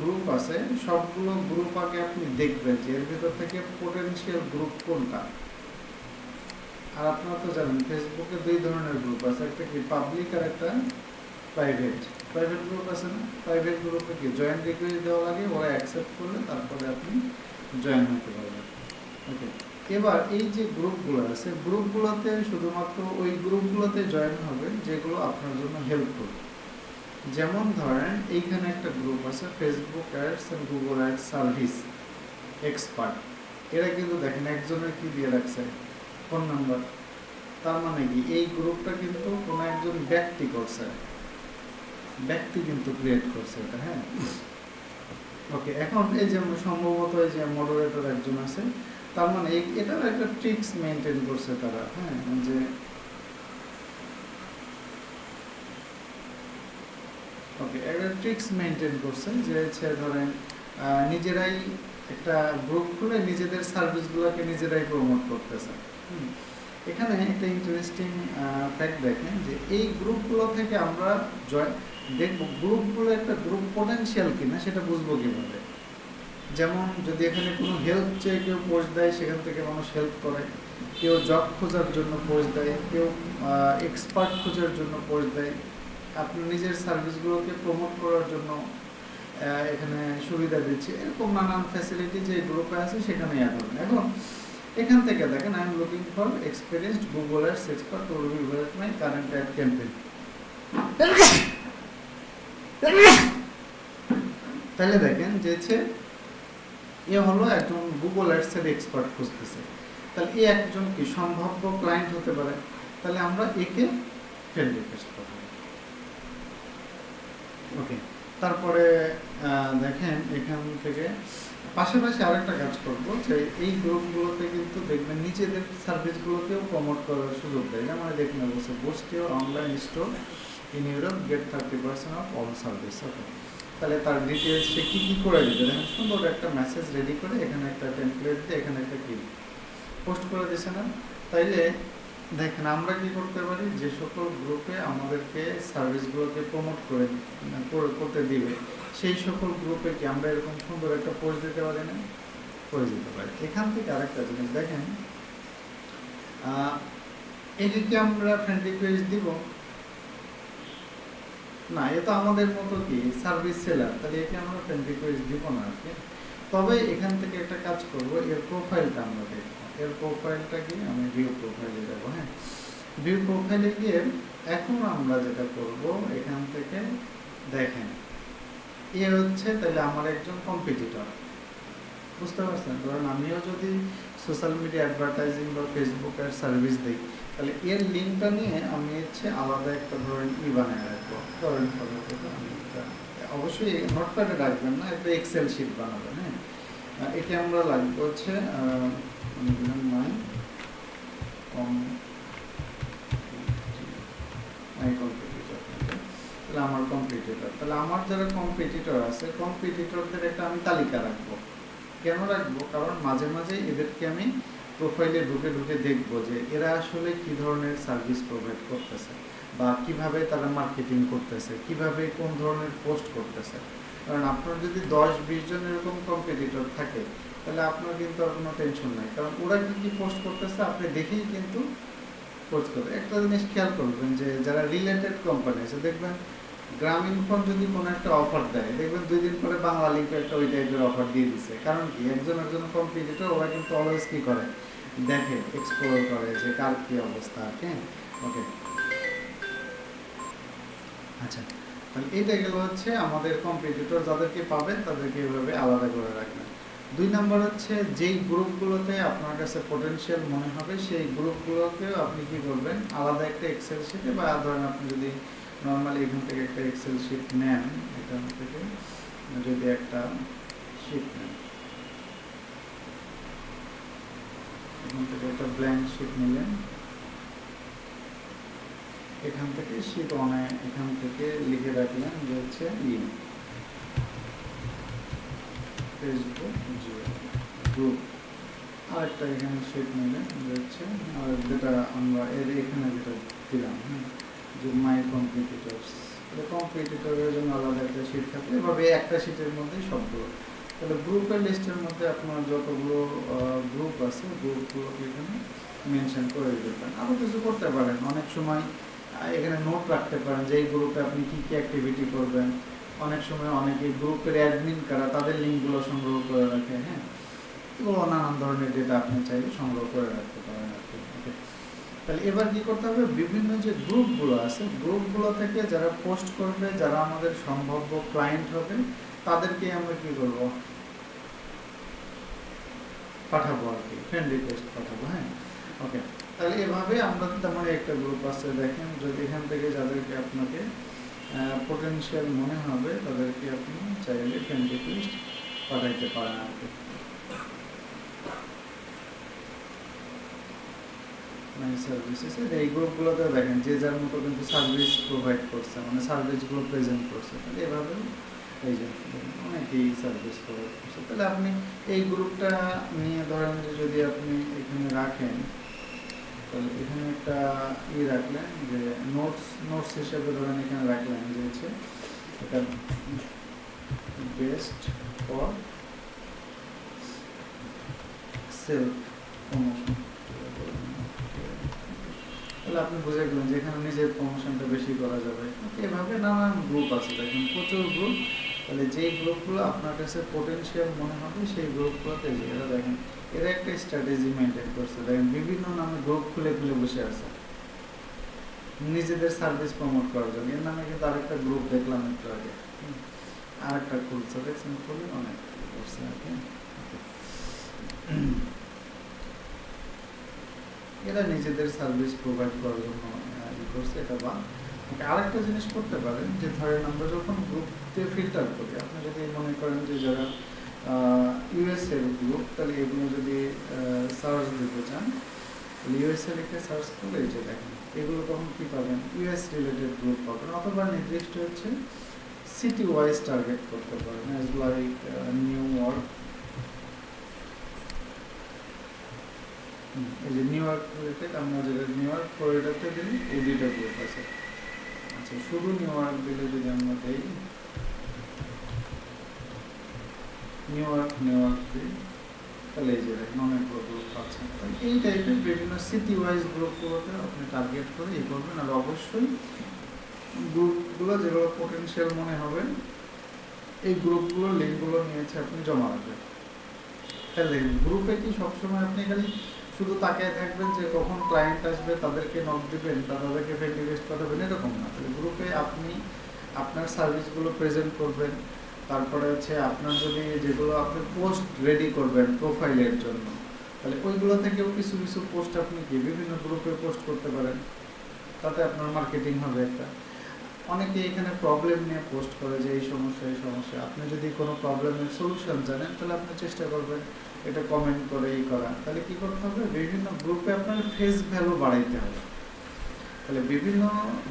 গ্রুপ আছে সবগুলো গ্রুপ আগে আপনি দেখবেন যে এর ভিতর থেকে পোটেনশিয়াল গ্রুপ কোনটা। আর আপনারা তো জানেন ফেসবুকে দুই ধরনের গ্রুপ আছে, একটা কি পাবলিক আর একটা প্রাইভেট গ্রুপ আছে না। প্রাইভেট গ্রুপে কি জয়েন রিকোয়েস্ট দেওয়া লাগে, ওরা অ্যাকসেপ্ট করলে তারপরে আপনি জয়েন হতে পারবেন। ওকে, এবার এই যে গ্রুপগুলো আছে গ্রুপগুলোতে শুধুমাত্র ওই গ্রুপগুলোতে জয়েন হবে যেগুলো আপনার জন্য হেল্প করবে। যেমন ধরেন এইখানে একটা গ্রুপ আছে Facebook ads and Google ads service expert, এরা কিন্তু দেখেন একজনের কি দিয়ে রাখছে, ফোন নাম্বার। তার মানে কি এই গ্রুপটা কিন্তু কোনো একজন ব্যক্তি কিন্তু ক্রিয়েট করছে এটা, হ্যাঁ। ওকে, এখন এই যে সম্ভবত এই যে মডারেটর একজন আছে, তার মানে এটার একটা ট্রিক্স মেনটেন করছে তারা, হ্যাঁ, যে ওকে একটা ট্রিক্স মেনটেন করছে যে হচ্ছে ধরেন নিজেরাই একটা গ্রুপ খুলে নিজেদের সার্ভিসগুলোকে নিজেরাই প্রমোট করতেছে। এখানে একটা ইন্টারেস্টিং ফ্যাক্ট দেখেন যে এই গ্রুপগুলো থেকে আমরা দেখবো গ্রুপগুলো একটা গ্রুপ পোটেনশিয়াল কিনা সেটা বুঝবো কীভাবে। যেমন যদি এখানে কোনো হেল্প চেয়ে কেউ পোস্ট দেয় সেখান থেকে মানুষ হেল্প করে, কেউ জব খোঁজার জন্য পোস্ট দেয়, কেউ এক্সপার্ট খোঁজার জন্য পোস্ট দেয়, আপনি নিজের সার্ভিসগুলোকে প্রমোট করার জন্য এখানে সুবিধা দিচ্ছে, এরকম নানান ফ্যাসিলিটি যে গ্রুপে আছে সেখানে অ্যাড হবেন। এখন এখান থেকে দেখেন I am looking for experienced Google ads expert to review my current ad campaign. তাহলে দেখেন যে এ হলো একজন গুগল অ্যাডস এর এক্সপার্ট খুঁজতেছে, তাহলে এ একজন কি সম্ভাব্য ক্লায়েন্ট হতে পারে, তাহলে আমরা একে ফ্রেন্ড রিকোয়েস্ট করব। ওকে, তারপরে দেখেন এখান থেকে পাশাপাশি আরেকটা কাজ করব যে এই গ্রুপগুলোতে কিন্তু দেখবেন নিজেদের সার্ভিসগুলোকেও প্রমোট করার সুযোগ দেয়। যেমন দেখুন বলছে boost your online store in Europe get 30% off all service. Okay, তাহলে তার ডিটেলস সে কী কী করে দিবে, দেখেন সুন্দর একটা মেসেজ রেডি করে এখানে একটা টেমপ্লেট দিয়ে এখানে একটা কি পোস্ট করে দিছে না। তাইলে দেখেন আমরা কি করতে পারি, যে সকল গ্রুপে আমাদেরকে সার্ভিসগুলোকে প্রমোট করতে দিবে সেই সকল গ্রুপে কি আমরা এরকম সুন্দর একটা পোস্ট দিতে পারি না, করে দিতে পারি। এখান থেকে আরেকটা জিনিস দেখেন, এদিকে আমরা ফ্রেন্ড রিকোয়েস্ট দিব না, এ তো আমাদের মতো কি সার্ভিস সেলার, তাহলে একে আমরা ফ্রেন্ড রিকোয়েস্ট দিব না আর কি। তবে এখান থেকে একটা কাজ করব, এর প্রোফাইলটা আমরা দেখব। এর প্রোফাইলটা কি, আমি ভিউ প্রোফাইলে যাব। হ্যাঁ, ভিউ প্রোফাইলে গিয়ে এখন আমরা যেটা করব, এখান থেকে দেখেন এ হচ্ছে তাহলে আমার একজন কম্পিটিটর, বুঝতে পারছেন। ধরেন আমিও যদি সোশ্যাল মিডিয়া অ্যাডভার্টাইজিং বা ফেসবুকের সার্ভিস দিই, তাহলে এর লিঙ্কটা নিয়ে আমি হচ্ছে আলাদা একটা ধরেন বানায় রাখবো। ধরেন আমি অবশ্যই নোটপ্যাডে রাখবেন না, একটা এক্সেল শিট বানাবেন। হ্যাঁ, একে আমরা লাগবে হচ্ছে তাহলে আমার কম্পিটিটর, তাহলে আমার যারা কম্পিটিটর আছে কম্পিটিটরদের একটা আমি তালিকা রাখবো। কেন রাখবো, কারণ মাঝে মাঝে এদেরকে আমি প্রোফাইলে ঢুকে ঢুকে দেখবো যে এরা আসলে কি ধরনের সার্ভিস প্রোভাইড করতেছে, বা কিভাবে তারা মার্কেটিং করতেছে, কিভাবে কোন ধরনের পোস্ট করতেছে। কারণ আপনার যদি 10-20 জন এরকম কম্পিটিটর থাকে, তাহলে আপনার কিন্তু আর কোনো টেনশন নাই, কারণ ওরা কি কি পোস্ট করতেছে আপনি দেখেই কিন্তু পোস্ট করবে। একটা জিনিস খেয়াল করবেন যে যারা রিলেটেড কোম্পানি আছে, দেখবেন গ্রামীণ ফোন যদি কোনো একটা অফার দেয়, দেখবেন 2 দিন পরে বাংলা লিঙ্কে একটা ওই টাইপের অফার দিয়ে দিচ্ছে। কারণ কি, একজন কম্পিটিটর ওরা কিন্তু অলওয়েজ কি করে, দেখে, এক্সপ্লোর করে যে কার কি অবস্থা। হ্যাঁ, ওকে, আচ্ছা, তাহলে এইটা গেল হচ্ছে আমাদের কম্পিটিটর, যাদেরকে পাবেন তাদেরকে এভাবে আলাদা করে রাখবেন। 2 নম্বর হচ্ছে যেই গ্রুপগুলোতে আপনার কাছে পটেনশিয়াল মনে হবে সেই গ্রুপগুলোকেও আপনি কি করবেন, আলাদা একটা এক্সেল শিটে, বা ধরেন আপনি যদি নর্মালি এখান থেকে একটা এক্সেল শিট নেন, এখান থেকে যদি একটা শিট নেন, এখান থেকে একটা ব্ল্যাঙ্ক শিট নিলেন, এখান থেকে শিট অনে এখান থেকে লিখে রাখলেন যে হচ্ছে ফেসবুক গ্রুপ। আরেকটা এখানে শিট নিলেন যে হচ্ছে, আর যেটা আমরা এখানে যেটা দিলাম, হ্যাঁ, যে মাই কম্পিটিটরস, কম্পিটিটরের জন্য আলাদা একটা শিট থাকলে এভাবে একটা শিটের মধ্যেই সবগুলো। তাহলে গ্রুপের লিস্টের মধ্যে আপনার যতগুলো গ্রুপ আছে গ্রুপগুলোকে এখানে মেনশন করে দিতে পারেন। আরও কিছু করতে পারেন, অনেক সময় এখানে নোট রাখতে পারেন যে এই গ্রুপে আপনি কী কী অ্যাক্টিভিটি করবেন। অনেক সময় অনেকে গ্রুপের অ্যাডমিন কারা তাদের লিঙ্কগুলো সংগ্রহ করে রাখে। হ্যাঁ, এগুলো নানান ধরনের ডেটা আপনি চাইলে সংগ্রহ করে রাখতে পারেন আর কি। ওকে, তাহলে এবার কী করতে হবে, বিভিন্ন যে গ্রুপগুলো আছে গ্রুপগুলো থেকে যারা পোস্ট করবে, যারা আমাদের সম্ভাব্য ক্লায়েন্ট হবে, তাদেরকে আমরা কী করবো, পাঠাবো আর কি, ফ্রেন্ড রিকোয়েস্ট পাঠাবো। হ্যাঁ, ওকে, তাহলে এভাবে আমরা তেমন একটা গ্রুপ আছে, দেখেন যদি এখান থেকে যাদেরকে আপনাকে পোটেনশিয়াল মনে হবে তাদেরকে আপনি চাইলে ফ্রেন্ড রিকোয়েস্ট পাঠাইতে পারেন আর কি। সার্ভিসেস এই গ্রুপগুলোতে দেখেন যে যার মতো কিন্তু সার্ভিস প্রোভাইড করছে, মানে সার্ভিসগুলো প্রেজেন্ট করছে। তাহলে এভাবে এই যে অনেকেই সার্ভিস প্রোভাইড করছে, তাহলে আপনি এই গ্রুপটা নিয়ে ধরেন যে যদি আপনি এখানে রাখেন, তাহলে এখানে একটা রাখলেন যে নোটস হিসেবে ধরেন এখানে রাখলেন যে হচ্ছে এটা বেস্ট ফর সেলফ প্রমোশন। তাহলে আপনি বুঝে গেলেন যে এখানে নিজের প্রমোশনটা বেশি করা যাবে। এভাবে নানান গ্রুপ আছে, দেখেন প্রচুর গ্রুপ। তাহলে যেই গ্রুপগুলো আপনার কাছে পোটেনশিয়াল মনে হবে সেই গ্রুপগুলোতে এরা দেখেন এরা একটা স্ট্র্যাটেজি মেনটেন করছে। দেখেন বিভিন্ন নামে গ্রুপ খুলে খুলে বসে আছে নিজেদের সার্ভিস প্রমোট করার জন্য। এর নামে কিন্তু আরেকটা গ্রুপ দেখলাম একটু আগে, আরেকটা খুলছে, দেখছেন, খুলে অনেক করছে আর কি। এরা নিজেদের সার্ভিস প্রোভাইড করার জন্য করছে এটা। বা আরেকটা জিনিস করতে পারেন যে ধরেন আমরা যখন গ্রুপে ফিল্টার করি, আপনি যদি মনে করেন যে যারা ইউএসএর গ্রুপ, তাহলে এগুলো যদি সার্চ দিতে চান, তাহলে ইউএসএ লিখে সার্চ করলে যে দেখেন এগুলো তখন কী পাবেন, ইউএস রিলেটেড গ্রুপ পাবেন, অথবা নির্দিষ্ট হচ্ছে সিটি ওয়াইজ টার্গেট করতে পারেন, অ্যাজ লাইক নিউ ইয়র্ক। এই যে নিউ ইয়র্ক রিলেটেড আমরা যেটা নিউ ইয়র্ক ফ্লোরিডাতে দিই এই দুইটা গ্রুপ আছে। আচ্ছা, শুধু নিউ ইয়র্ক দিলে যদি আমরা দিই নিউ ইয়র্ক দিই, তাহলে এই যে দেখেন অনেকগুলো গ্রুপ পাচ্ছেন। এই টাইপের বিভিন্ন সিটি ওয়াইজ গ্রুপগুলোতে আপনি টার্গেট করে ই করবেন। আর অবশ্যই গ্রুপগুলো যেগুলো পোটেনশিয়াল মনে হবে এই গ্রুপগুলোর লিঙ্কগুলো নিয়েছে আপনি জমা রাখবেন। তাহলে গ্রুপে কি সবসময় আপনি খালি শুধু তাকিয়ে থাকবেন যে কখন ক্লায়েন্ট আসবে তাদেরকে নক দিবেন, তাদেরকে ফ্রেন্ড রিকোয়েস্ট পাঠাবেন, এরকম না। তাহলে গ্রুপে আপনি আপনার সার্ভিসগুলো প্রেজেন্ট করবেন। তারপরে হচ্ছে আপনার যদি যেগুলো আপনি পোস্ট রেডি করবেন প্রোফাইলের জন্য, তাহলে ওইগুলো থেকেও কিছু কিছু পোস্ট আপনি কি বিভিন্ন গ্রুপে পোস্ট করতে পারেন, তাতে আপনার মার্কেটিং হবে একটা। অনেকে এখানে প্রবলেম নিয়ে পোস্ট করে যে এই সমস্যা। আপনি যদি কোনো প্রবলেমের সলিউশন জানেন তাহলে আপনি চেষ্টা করবেন এটা কমেন্ট করে ই করা। তাহলে কি করতে হবে, বিভিন্ন গ্রুপে আপনার ফেস ভ্যালু বাড়াইতে হবে। তাহলে বিভিন্ন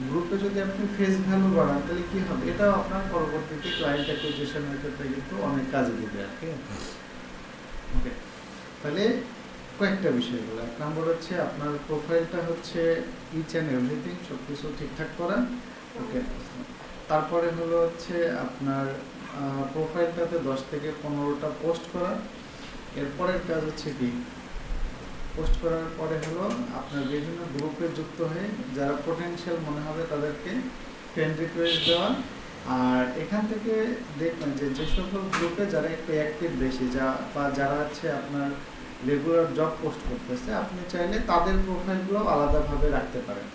গ্রুপে যদি আপনি ফেস ভ্যালু বাড়ান তাহলে কি হবে, এটাও আপনার পরবর্তীতে ক্লায়েন্ট অ্যাকুইজিশনের ক্ষেত্রে কিন্তু অনেক কাজে দিবে আর কি। ওকে, তাহলে কয়েকটা বিষয়গুলো। এক নম্বর হচ্ছে আপনার প্রোফাইলটা হচ্ছে ইচ অ্যান্ড এভরিথিং সব কিছু ঠিকঠাক করা। ওকে, তারপরে হলো হচ্ছে আপনার প্রোফাইলটাতে 10 থেকে 15টা পোস্ট করা। এরপরের কাজ হচ্ছে কি, পোস্ট করার পরে হলো আপনার বিভিন্ন গ্রুপে যুক্ত হয়ে যারা পোটেনশিয়াল মনে হবে তাদেরকে ফ্রেন্ড রিকোয়েস্ট দেওয়া। আর এখান থেকে দেখবেন যে সকল গ্রুপে যারা একটু অ্যাক্টিভ বেশি বা যারা হচ্ছে আপনার রেগুলার জব পোস্ট করতেছে, আপনি চাইলে তাদের প্রোফাইলগুলো আলাদাভাবে রাখতে পারেন।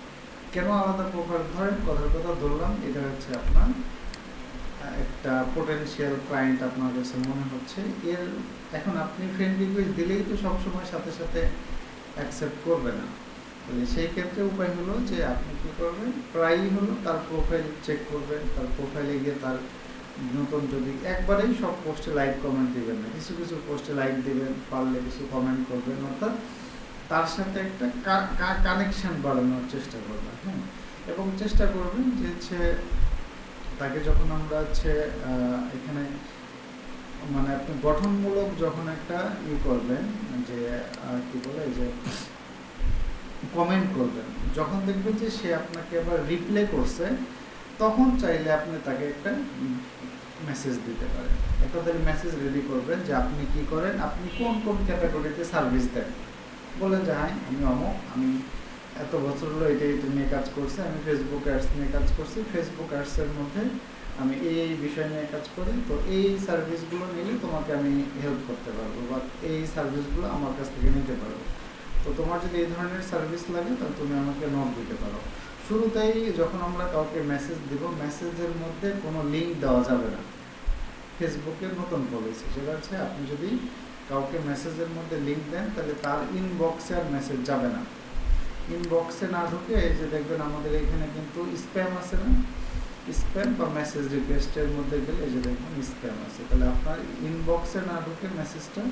কেন আলাদা প্রোফাইল ধরেন, কথার কথা ধরলাম এটা হচ্ছে আপনার একটা পোটেনশিয়াল ক্লায়েন্ট আপনার কাছে মনে হচ্ছে, এর এখন আপনি ফ্রেন্ড রিকোয়েস্ট দিলেই তো সবসময় সাথে সাথে অ্যাকসেপ্ট করবে না। তাহলে সেই ক্ষেত্রে উপায় হলো যে আপনি কী করবেন, প্রায়ই হলো তার প্রোফাইল চেক করবেন। তার প্রোফাইলে গিয়ে তার নতুন যদি একবারেই সব পোস্টে লাইক কমেন্ট দিবেন না, কিছু কিছু পোস্টে লাইক দিবেন, পারলে কিছু কমেন্ট করবেন, অর্থাৎ তার সাথে একটা কানেকশন বাড়ানোর চেষ্টা করবেন। হ্যাঁ, এবং চেষ্টা করবেন যে হচ্ছে তাকে যখন আমরা হচ্ছে এখানে মানে আপনি গঠনমূলক যখন একটা করবেন যে কি বলে যে কমেন্ট করবেন, যখন দেখবেন যে সে আপনাকে আবার রিপ্লাই করছে তখন চাইলে আপনি তাকে একটা মেসেজ দিতে পারেন। একটা তাহলে মেসেজ রেডি করবেন যে আপনি কি করেন, আপনি কোন কোন ক্যাটাগরিতে সার্ভিস দেন। বলেন যে হ্যাঁ আমি অমুক, আমি এত বছর হলো এটা নিয়ে কাজ করছি, আমি ফেসবুক অ্যাডস নিয়ে কাজ করছি, ফেসবুক অ্যাডসের মধ্যে আমি এই বিষয় নিয়ে কাজ করি, তো এই সার্ভিসগুলো নিলে তোমাকে আমি হেল্প করতে পারবো বা এই সার্ভিসগুলো আমার কাছ থেকে নিতে পারবো। তো তোমার যদি এই ধরনের সার্ভিস লাগে তাহলে তুমি আমাকে নক দিতে পারো। শুরুতেই যখন আমরা কাউকে মেসেজ দিব, মেসেজের মধ্যে কোনো লিঙ্ক দেওয়া যাবে না। ফেসবুকের নতুন পলিসি সেটা হচ্ছে আপনি যদি কাউকে মেসেজের মধ্যে লিঙ্ক দেন তাহলে তার ইনবক্সে আর মেসেজ যাবে না। ইনবক্সে না ঢুকে এই যে দেখবেন আমাদের এখানে কিন্তু স্প্যাম আছে না, স্প্যাম বা মেসেজ রিকোয়েস্টের মধ্যে গেলে এই যে দেখবেন স্প্যাম আছে, তাহলে আপনার ইনবক্সে না ঢুকে মেসেজটা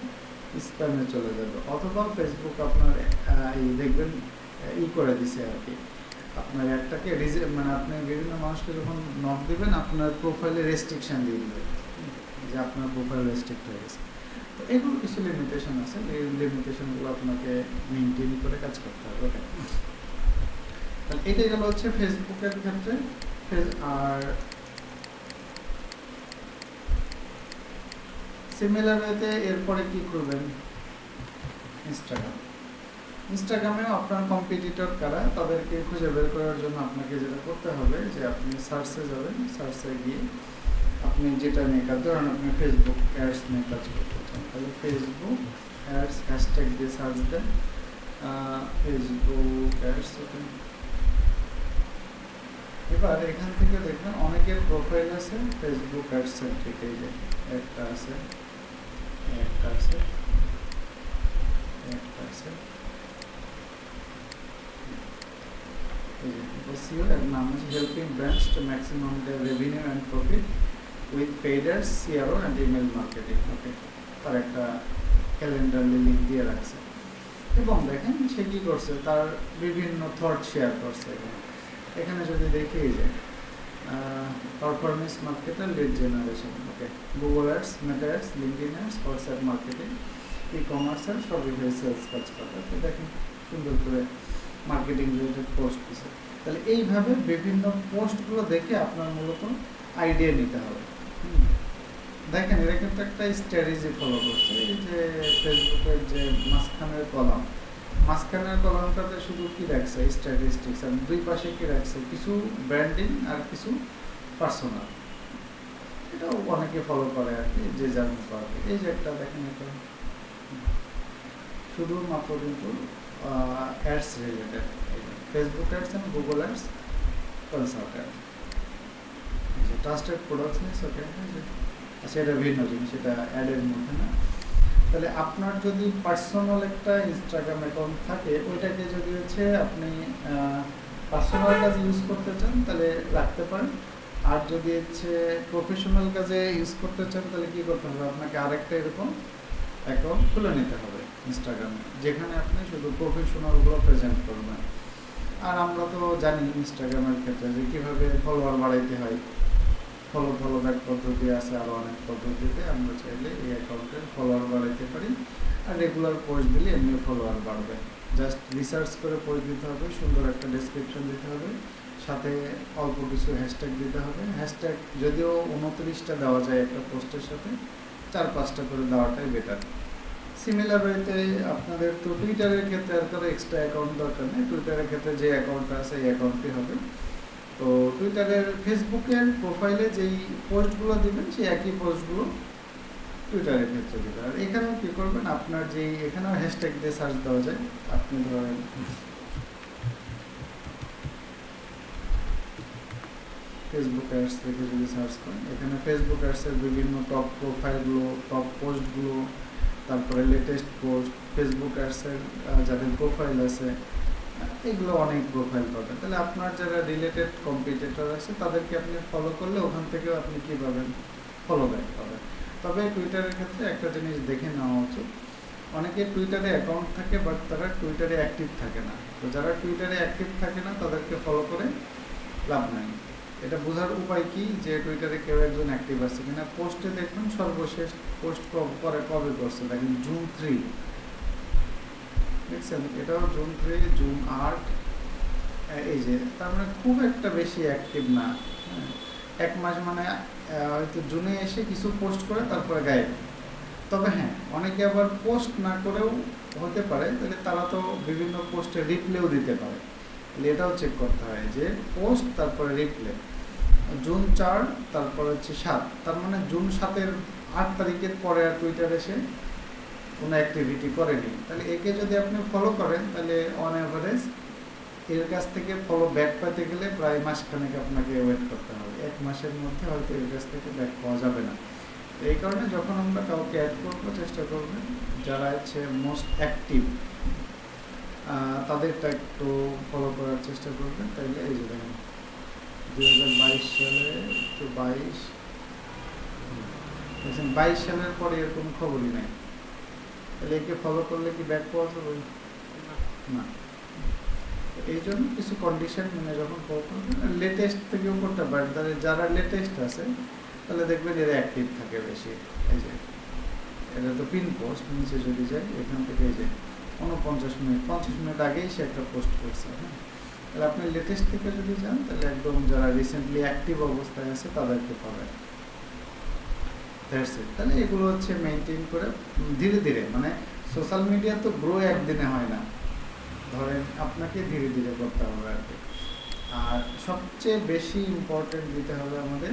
স্প্যামে চলে যাবে। অথবা ফেসবুক আপনার এই দেখবেন করে দিছে আর কি, আপনার একটাকে মানে আপনি বিভিন্ন মানুষকে যখন নক দিবেন আপনার প্রোফাইলে রেস্ট্রিকশান দিয়ে দেবে যে আপনার প্রোফাইল রেস্ট্রিক্ট হয়ে গেছে। তো এগুলো কিছু লিমিটেশন আছে, এই লিমিটেশনগুলো আপনাকে মেনটেন করে কাজ করতে হবে। ওকে, তাহলে এটাই গেল হচ্ছে ফেসবুকের ক্ষেত্রে। আর সিমিলার ওয়েতে এরপরে কি করবেন, ইনস্টাগ্রামেও আপনার কম্পিটিটর কারা তাদেরকে খুঁজে বের করার জন্য আপনাকে যেটা করতে হবে যে আপনি সার্চে যাবেন, সার্চে গিয়ে আপনি যেটা নিয়ে কাজ, ধরেন আপনি ফেসবুক অ্যাডস নিয়ে কাজ করতে চান, তাহলে ফেসবুক অ্যাডস হ্যাশট্যাগ দিয়ে সার্চ দেন, ফেসবুক অ্যাডস। এবার এখান থেকে দেখবেন অনেকের প্রোফাইল আছে ফেসবুক অ্যাডস সেন্ট্রিক, এই যে একটা আছে, একটা আছে, একটা আছে, SEO এর নাম হচ্ছে helping brands to maximum their revenue and profit with paid ads, CRO and email marketing. Okay, তার একটা ক্যালেন্ডার লিঙ্ক দিয়ে রাখছে এবং দেখেন সে কী করছে, তার বিভিন্ন থট শেয়ার করছে। এখানে যদি দেখি যে performance marketer, lead generation, okay, Google ads, Meta ads, LinkedIn ads, WhatsApp marketing, e কমার্সের সবই সেলস কাজ করে। তো দেখেন সুন্দর করে মার্কেটিং রিলেটেড পোস্ট দিচ্ছে। তাহলে এইভাবে বিভিন্ন পোস্টগুলো দেখে আপনার মূলত আইডিয়া নিতে হবে। দেখেন এটা কিন্তু একটা স্ট্র্যাটেজি ফলো করছে। এই যে ফেসবুকের যে মাঝখানের কলামটাতে শুধু কি রাখছে স্ট্যাটিস্টিক্স, আর দুই পাশে কি রাখছে কিছু ব্র্যান্ডিং আর কিছু পার্সোনাল। এটাও অনেকে ফলো করে আর কি, যে যার মতো আর কি। এই যে একটা দেখেন, এটা শুধুমাত্র কিন্তু অ্যাডস রিলেটেড, ফেসবুক অ্যাডস এবং Google ads, consultant, trusted products নিয়ে ওকে। আচ্ছা, এটা ভিন্ন জিনিস, এটা অ্যাডের মধ্যে না। তাহলে আপনার যদি পার্সোনাল একটা ইনস্টাগ্রাম অ্যাকাউন্ট থাকে, ওইটাকে যদি হচ্ছে আপনি পার্সোনাল কাজে ইউজ করতে চান তাহলে রাখতে পারেন। আর যদি হচ্ছে প্রফেশনাল কাজে ইউজ করতে চান তাহলে কী করতে হবে, আপনাকে আরেকটা এরকম অ্যাকাউন্ট খুলে নিতে হবে ইনস্টাগ্রামে, যেখানে আপনি শুধু প্রফেশনালগুলো প্রেজেন্ট করবেন। আর আমরা তো জানি ইনস্টাগ্রামের ক্ষেত্রে যে কীভাবে ফলোয়ার বাড়াইতে হয়, ফলো ব্যাক পদ্ধতি আছে, আরও অনেক পদ্ধতিতে আমরা চাইলে এই অ্যাকাউন্টের ফলোয়ার বাড়াইতে পারি। আর রেগুলার পোস্ট দিলে এমনি ফলোয়ার বাড়বে। জাস্ট রিসার্চ করে পোস্ট দিতে হবে, সুন্দর একটা ডেসক্রিপশন দিতে হবে, সাথে অল্প কিছু হ্যাশট্যাগ দিতে হবে। হ্যাশট্যাগ যদিও 29টা দেওয়া যায় একটা পোস্টের সাথে, 4-5টা করে দেওয়াটাই বেটার। সিমিলার ওয়েতে আপনাদের তো টুইটারের ক্ষেত্রে আর কোনো এক্সট্রা অ্যাকাউন্ট দরকার নেই। টুইটারের ক্ষেত্রে যে অ্যাকাউন্টটা আছে এই অ্যাকাউন্টই হবে। তো টুইটারের ফেসবুকের প্রোফাইলে যেই পোস্টগুলো দেবেন সেই একই পোস্টগুলো টুইটারের ক্ষেত্রে দেবেন। আর এখানেও কী করবেন, আপনার যেই এখানেও হ্যাশট্যাগ দিয়ে সার্চ দেওয়া যায়। আপনি ধরেন ফেসবুক অ্যাডস থেকে যদি সার্চ করেন, এখানে ফেসবুক অ্যাডসের বিভিন্ন টপ প্রোফাইলগুলো, টপ পোস্টগুলো, তারপরে লেটেস্ট পোস্ট, ফেসবুক অ্যাডসের যাদের প্রোফাইল আছে, এগুলো অনেক প্রোফাইল পাবেন। তাহলে আপনার যারা রিলেটেড কম্পিটিটর আছে তাদেরকে আপনি ফলো করলে ওখান থেকেও আপনি কী পাবেন, ফলো ব্যাক পাবেন। তবে টুইটারের ক্ষেত্রে একটা জিনিস দেখে নেওয়া উচিত, অনেকে টুইটারে অ্যাকাউন্ট থাকে বাট তারা টুইটারে অ্যাক্টিভ থাকে না। তো যারা টুইটারে অ্যাক্টিভ থাকে না তাদেরকে ফলো করে লাভ নাই। এটা বোঝার উপায় কি, যে টুইটারে কেউ একজন অ্যাক্টিভ আছে কিনা। পোস্টে দেখবেন সর্বশেষ পোস্ট কবে করছে, দেখেন জুন 3, দেখছেন, এটাও জুন 3, জুন 8, এই যে, তার মানে খুব একটা বেশি অ্যাক্টিভ না। এক মাস মানে হয়তো জুনে এসে কিছু পোস্ট করে তারপরে গায়েব। তবে হ্যাঁ, অনেকে আবার পোস্ট না করেও হতে পারে, তাহলে তারা তো বিভিন্ন পোস্টে রিপ্লেও দিতে পারে। তাহলে এটাও চেক করতে হয় যে পোস্ট তারপরে রিপ্লে। জুন 4 তারপরে হচ্ছে 7, তার মানে জুন 7-এর 8 তারিখের পরে আর টুইটার এসে কোনো অ্যাক্টিভিটি করেনি। তাহলে একে যদি আপনি ফলো করেন তাহলে অন অ্যাভারেজ এর কাছ থেকে ফলো ব্যাক পেতে গেলে প্রায় মাসখানেক আপনাকে ওয়েট করতে হবে। 1 মাসের মধ্যে হয়তো এর কাছ থেকে ব্যাক পাওয়া যাবে না। এই কারণে যখন আমরা কাউকে অ্যাড করবো, চেষ্টা করবেন যারা হচ্ছে মোস্ট অ্যাক্টিভ তাদেরটা একটু ফলো করার চেষ্টা করবেন। তাইলে এই যে দেখেন 2022 সালে 22 সালের পরে এর কোনো খবরই নাই। তাহলে একে ফলো করলে কি ব্যাক পাওয়া যাবে না। এই জন্য কিছু কন্ডিশন মানে যখন ফলো করবেন, লেটেস্ট থেকেও করতে পারেন। তাহলে যারা লেটেস্ট আছে তাহলে দেখবেন এরা অ্যাক্টিভ থাকে বেশি। এই যে এটা তো পিন পোস্ট, নিচে যদি যায় এখান থেকে এই যে 49 মিনিট 50 মিনিট আগেই সে একটা পোস্ট করছে। হ্যাঁ, তাহলে আপনি লেটেস্ট থেকে যদি যান তাহলে একদম যারা রিসেন্টলি অ্যাক্টিভ অবস্থায় আছে তাদেরকে পাবেন। That's it. তাহলে এগুলো হচ্ছে মেনটেন করে ধীরে ধীরে, মানে সোশ্যাল মিডিয়া তো গ্রো একদিনে হয় না, ধরেন আপনাকে ধীরে ধীরে করতে হবে আর কি। আর সবচেয়ে বেশি ইম্পর্টেন্ট দিতে হবে আমাদের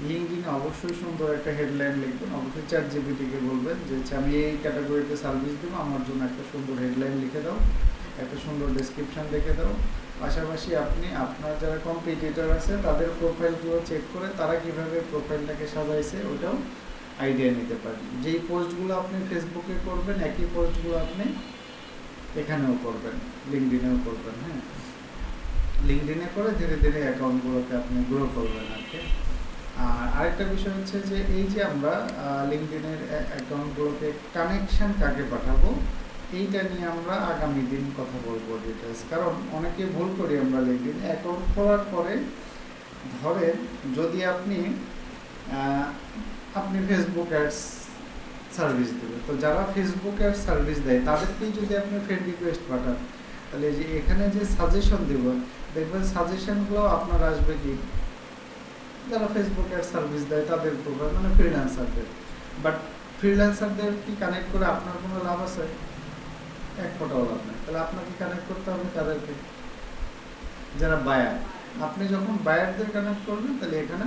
লিঙ্কডিনে অবশ্যই সুন্দর একটা হেডলাইন লিখবেন। অবশ্যই চ্যাটজিপিটিকে বলবেন যে আমি এই ক্যাটাগরিতে সার্ভিস দেবো, আমার জন্য একটা সুন্দর হেডলাইন লিখে দাও, একটা সুন্দর ডেসক্রিপশান লিখে দাও। পাশাপাশি আপনি আপনার যারা কম্পিটিটর আছে তাদের প্রোফাইলগুলো চেক করে তারা কীভাবে প্রোফাইলটাকে সাজাইছে ওটাও আইডিয়া নিতে পারেন। যেই পোস্টগুলো আপনি ফেসবুকে করবেন একই পোস্টগুলো আপনি এখানেও করবেন, লিঙ্কডিনেও করবেন। হ্যাঁ, লিঙ্কডিনে করে ধীরে ধীরে অ্যাকাউন্টগুলোকে আপনি গ্রো করবেন আর কি। আর আরেকটা বিষয় হচ্ছে যে এই যে আমরা লিঙ্কডিনের অ্যাকাউন্টগুলোকে কানেকশান কাকে পাঠাবো এইটা নিয়ে আমরা আগামী দিন কথা বলবো ডিটেলস, কারণ অনেকে ভুল করি আমরা লিঙ্কডিন অ্যাকাউন্ট খোলার পরে। ধরেন যদি আপনি আপনি ফেসবুক অ্যাডস সার্ভিস দেবে, তো যারা ফেসবুক অ্যাডস সার্ভিস দেয় তাদেরকেই যদি আপনি ফ্রেন্ড রিকোয়েস্ট পাঠান, তাহলে যে এখানে যে সাজেশন দেব, দেখবেন সাজেশনগুলো আপনার আসবে কি যারা ফেসবুক অ্যাড সার্ভিস দেয় তাদের প্রোফাইল, মানে ফ্রিল্যান্সারদের। বাট ফ্রিল্যান্সারদের কি কানেক্ট করে আপনার কোনো লাভ আছে? এক ফোটাও লাভ নেই। তাহলে আপনাকে কানেক্ট করতে হবে তাদেরকে যারা বায়ার। আপনি যখন বায়ারদের কানেক্ট করবেন তাহলে এখানে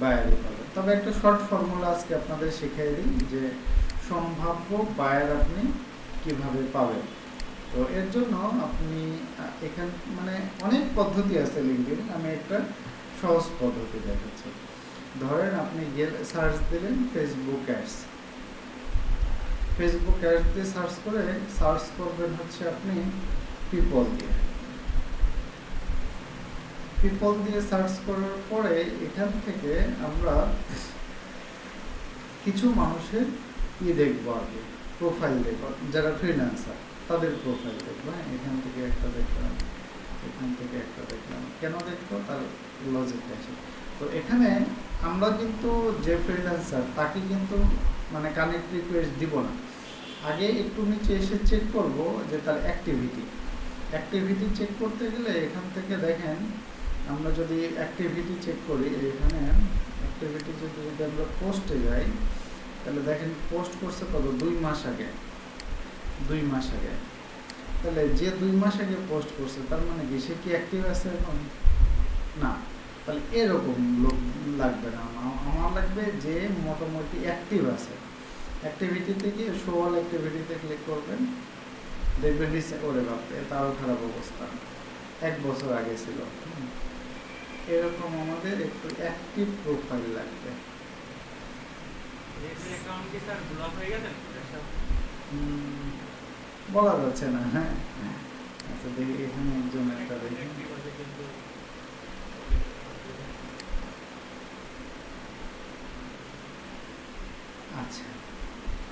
বায়ারই পাবেন। তবে একটা শর্ট ফর্মুলা আজকে আপনাদের শিখিয়ে দিই যে সম্ভাব্য বায়ার আপনি কিভাবে পাবেন। তো এর জন্য আপনি এখান মানে অনেক পদ্ধতি আছে লিঙ্কডিন, আমি একটা সহজ পদ্ধতি দেখাচ্ছি। ধরেন আপনি সার্চ দিলেন ফেসবুক অ্যাডস, ফেসবুক অ্যাডস দিয়ে সার্চ করে সার্চ করবেন হচ্ছে আপনি পিপল দিয়ে। পিপল দিয়ে সার্চ করার পরে এখান থেকে আমরা কিছু মানুষের দেখবো আগে, প্রোফাইল দেখবো, যারা ফ্রিল্যান্সার তাদের প্রোফাইল দেখবো। হ্যাঁ, এখান থেকে একটা দেখলাম, এখান থেকে একটা দেখলাম। কেন দেখবো তার লজিক আছে। তো এখানে আমরা কিন্তু যে ফ্রিল্যান্সার তাকে কিন্তু মানে কানেক্ট রিকোয়েস্ট দিব না, আগে একটু নিচে এসে চেক করব যে তার অ্যাক্টিভিটি চেক করতে গেলে এখান থেকে দেখেন আমরা যদি অ্যাক্টিভিটি চেক করি, এখানে অ্যাক্টিভিটি যদি আমরা পোস্টে যাই তাহলে দেখেন পোস্ট করছে কত 2 মাস আগে। তাহলে যে 2 মাস আগে পোস্ট করছে তার মানে কি সে কি অ্যাক্টিভ আছে এখন? না। তাহলে এরকম লোক লাগবে না, আমার লাগবে যে মোটামুটি অ্যাক্টিভ আছে। অ্যাক্টিভিটিতে গিয়ে শো অল অ্যাক্টিভিটিতে ক্লিক করবেন, দেখবেন ওরে বাপরে তারও খারাপ অবস্থা, 1 বছর আগে ছিল। এরকম আমাদের একটু অ্যাক্টিভ প্রোফাইল লাগবে। বলা যাচ্ছে না। হ্যাঁ, আচ্ছা দেখি এখানে একজন একটা দেখি। আচ্ছা,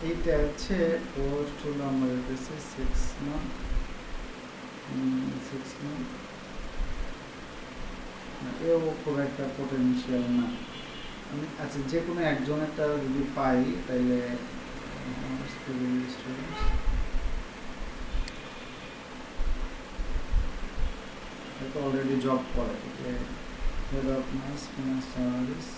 এইটা হচ্ছে পোস্ট হলো আমাদের কাছে 6 মান্থ। এও খুব একটা পোটেনশিয়াল না। আমি আচ্ছা যে কোনো একজনেরটা যদি পাই তাইলে অলরেডি জব করে, head of mass finance service.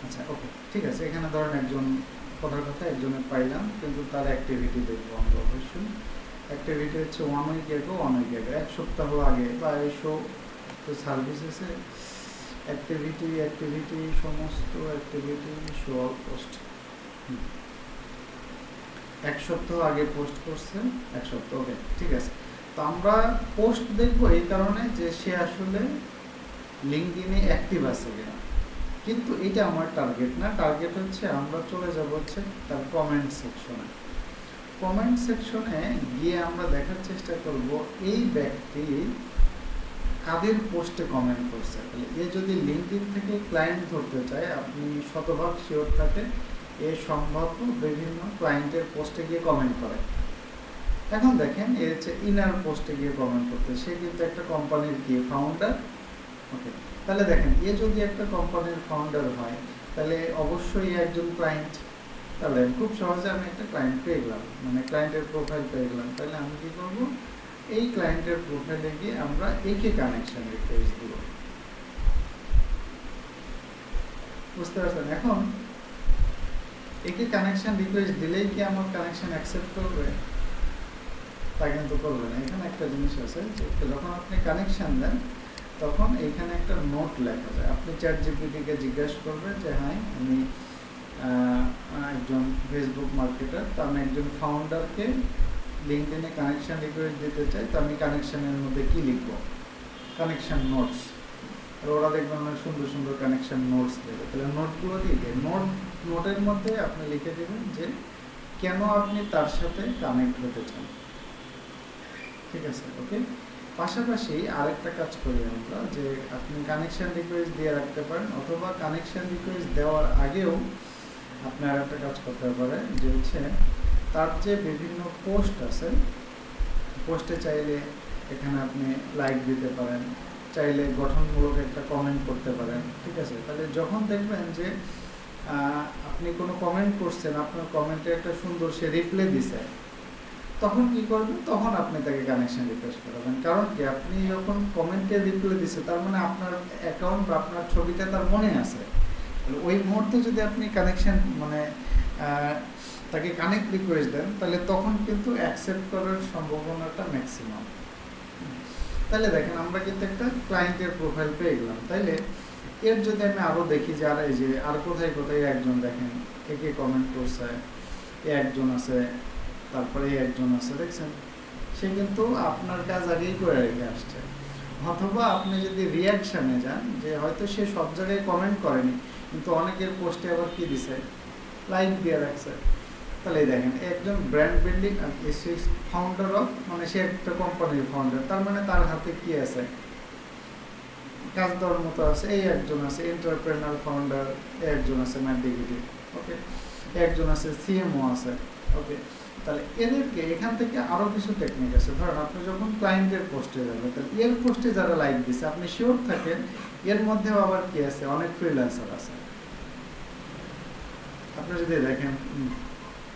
আচ্ছা ওকে, ঠিক আছে। এখানে ধরেন একজন কথার কথা একজনের পাইলাম, কিন্তু তার অ্যাক্টিভিটি দেখবো আমরা অবশ্যই। অ্যাক্টিভিটি হচ্ছে 1 উইক এগো, 1 সপ্তাহ আগে বা এসো তো সার্ভিসেসে অ্যাক্টিভিটি সমস্ত অ্যাক্টিভিটি শো পোস্ট 1 সপ্তাহ আগে পোস্ট করছে, 1 সপ্তাহ। ওকে, ঠিক আছে। তো আমরা পোস্ট দেখবো এই কারণে যে সে আসলে লিঙ্কডিনে অ্যাক্টিভ আছে কিনা। কিন্তু এটা আমার টার্গেট না, টার্গেট হচ্ছে আমরা চলে যাব হচ্ছে তার কমেন্ট সেকশনে গিয়ে আমরা দেখার চেষ্টা করব এই ব্যক্তি কাদের পোস্টে কমেন্ট করছে। তাহলে এ যদি লিঙ্কডিন থেকে ক্লায়েন্ট ধরতে চায়, আপনি শতভাগ শিওর থাকে এ সম্ভাব্য বিভিন্ন ক্লায়েন্টের পোস্টে গিয়ে কমেন্ট করে। এখন দেখেন এ হচ্ছে ইনার পোস্টে গিয়ে কমেন্ট করতে, সে কিন্তু একটা কোম্পানির কি ফাউন্ডার। ওকে, তাহলে দেখেন এ যদি একটা কোম্পানির ফাউন্ডার হয় তাহলে অবশ্যই একজন ক্লায়েন্ট। তাহলে খুব সহজে আমি একটা ক্লায়েন্ট পেয়ে গেলাম, মানে ক্লায়েন্টের প্রোফাইল পেয়ে গেলাম। তাহলে আমি কি করবো, এই ক্লায়েন্টের প্রোফাইলে গিয়ে আমরা একে কানেকশন রিকোয়েস্ট দিব। বুঝতে পারছেন? এখন একে কানেকশন রিকোয়েস্ট দিলেই কি আমার কানেকশন অ্যাকসেপ্ট করবে? তা কিন্তু করবে না। এখানে একটা জিনিস আছে যে যখন আপনি কানেকশন দেন তখন এইখানে একটা নোট লেখা যায়। আপনি চ্যাটজিপিটিকে জিজ্ঞাসা করবেন যে হ্যাঁ আমি একজন ফেসবুক মার্কেটার, তো আমি একজন ফাউন্ডারকে লিঙ্কডিনে কানেকশন রিকোয়েস্ট দিতে চাই, তো আমি কানেকশনের মধ্যে কি লিখবো? Connection notes. আর ওরা দেখবেন অনেক সুন্দর সুন্দর কানেকশন নোটস দেবে। তাহলে নোটগুলো দিয়ে নোটের মধ্যে আপনি লিখে দেবেন যে কেন আপনি তার সাথে কানেক্ট হতে চান। ঠিক আছে, ওকে। পাশাপাশি আরেকটা কাজ করি আমরা, যে আপনি কানেকশন রিকোয়েস্ট দিয়ে রাখতে পারেন, অথবা কানেকশন রিকোয়েস্ট দেওয়ার আগেও আপনি আরেকটা কাজ করতে পারেন, যে হচ্ছে তার যে বিভিন্ন পোস্ট আছে, পোস্টে চাইলে এখানে আপনি লাইক দিতে পারেন, চাইলে গঠনমূলক একটা কমেন্ট করতে পারেন। ঠিক আছে, তাহলে যখন দেখবেন যে আপনি কোনো কমেন্ট করছেন, আপনার কমেন্টে একটা সুন্দর সে রিপ্লাই দিছে, তখন কি করবেন, তখন আপনি তাকে কানেকশন রিকোয়েস্ট করাবেন। কারণ কি, আপনি যখন কমেন্টে রিপ্লাই দিচ্ছে, তার মানে আপনার অ্যাকাউন্ট বা আপনার ছবিটা তার মনে আছে। ওই মুহূর্তে যদি আপনি কানেকশন মানে তাকে কানেক্ট রিকোয়েস্ট দেন, তাহলে তখন কিন্তু অ্যাকসেপ্ট করার সম্ভাবনাটা ম্যাক্সিমাম। তাহলে দেখেন আমরা কিন্তু একটা ক্লায়েন্টের প্রোফাইল পেয়ে গেলাম। তাইলে এর যদি আমি আরও দেখি যে এই যে আর কোথায় কোথায় একজন দেখেন একে কমেন্ট করছে, একজন আছে, তারপরে একজন আছে, দেখছেন সে কিন্তু আপনার কাজ আগেই করে রেখে আসছে। অথবা আপনি যদি রিয়াকশানে যান, যে হয়তো সে সব জায়গায় কমেন্ট করেনি, কিন্তু অনেকের পোস্টে আবার কি দিছে, লাইক দিয়ে রাখছে। তাহলে দেখেন একজন ব্র্যান্ড বিল্ডিং ফাউন্ডার অফ, মানে সে একটা কোম্পানির ফাউন্ডার, তার মানে তার হাতে কি আছে, কাজ দেওয়ার মতো আছে। এই একজন আছে এন্টারপ্রেনার ফাউন্ডার, একজন আছে ম্যাথমেটিক, ওকে, একজন আছে সিএমও আছে, ওকে। তাহলে এদেরকে এখান থেকে আরও কিছু টেকনিক আছে। ধরেন আপনি যখন ক্লায়েন্টের পোস্টে যাবেন, তাহলে এর পোস্টে যারা লাইক দিচ্ছে, আপনি শিওর থাকেন এর মধ্যেও আবার কি আছে, অনেক ফ্রিল্যান্সার আছে। আপনি যদি দেখেন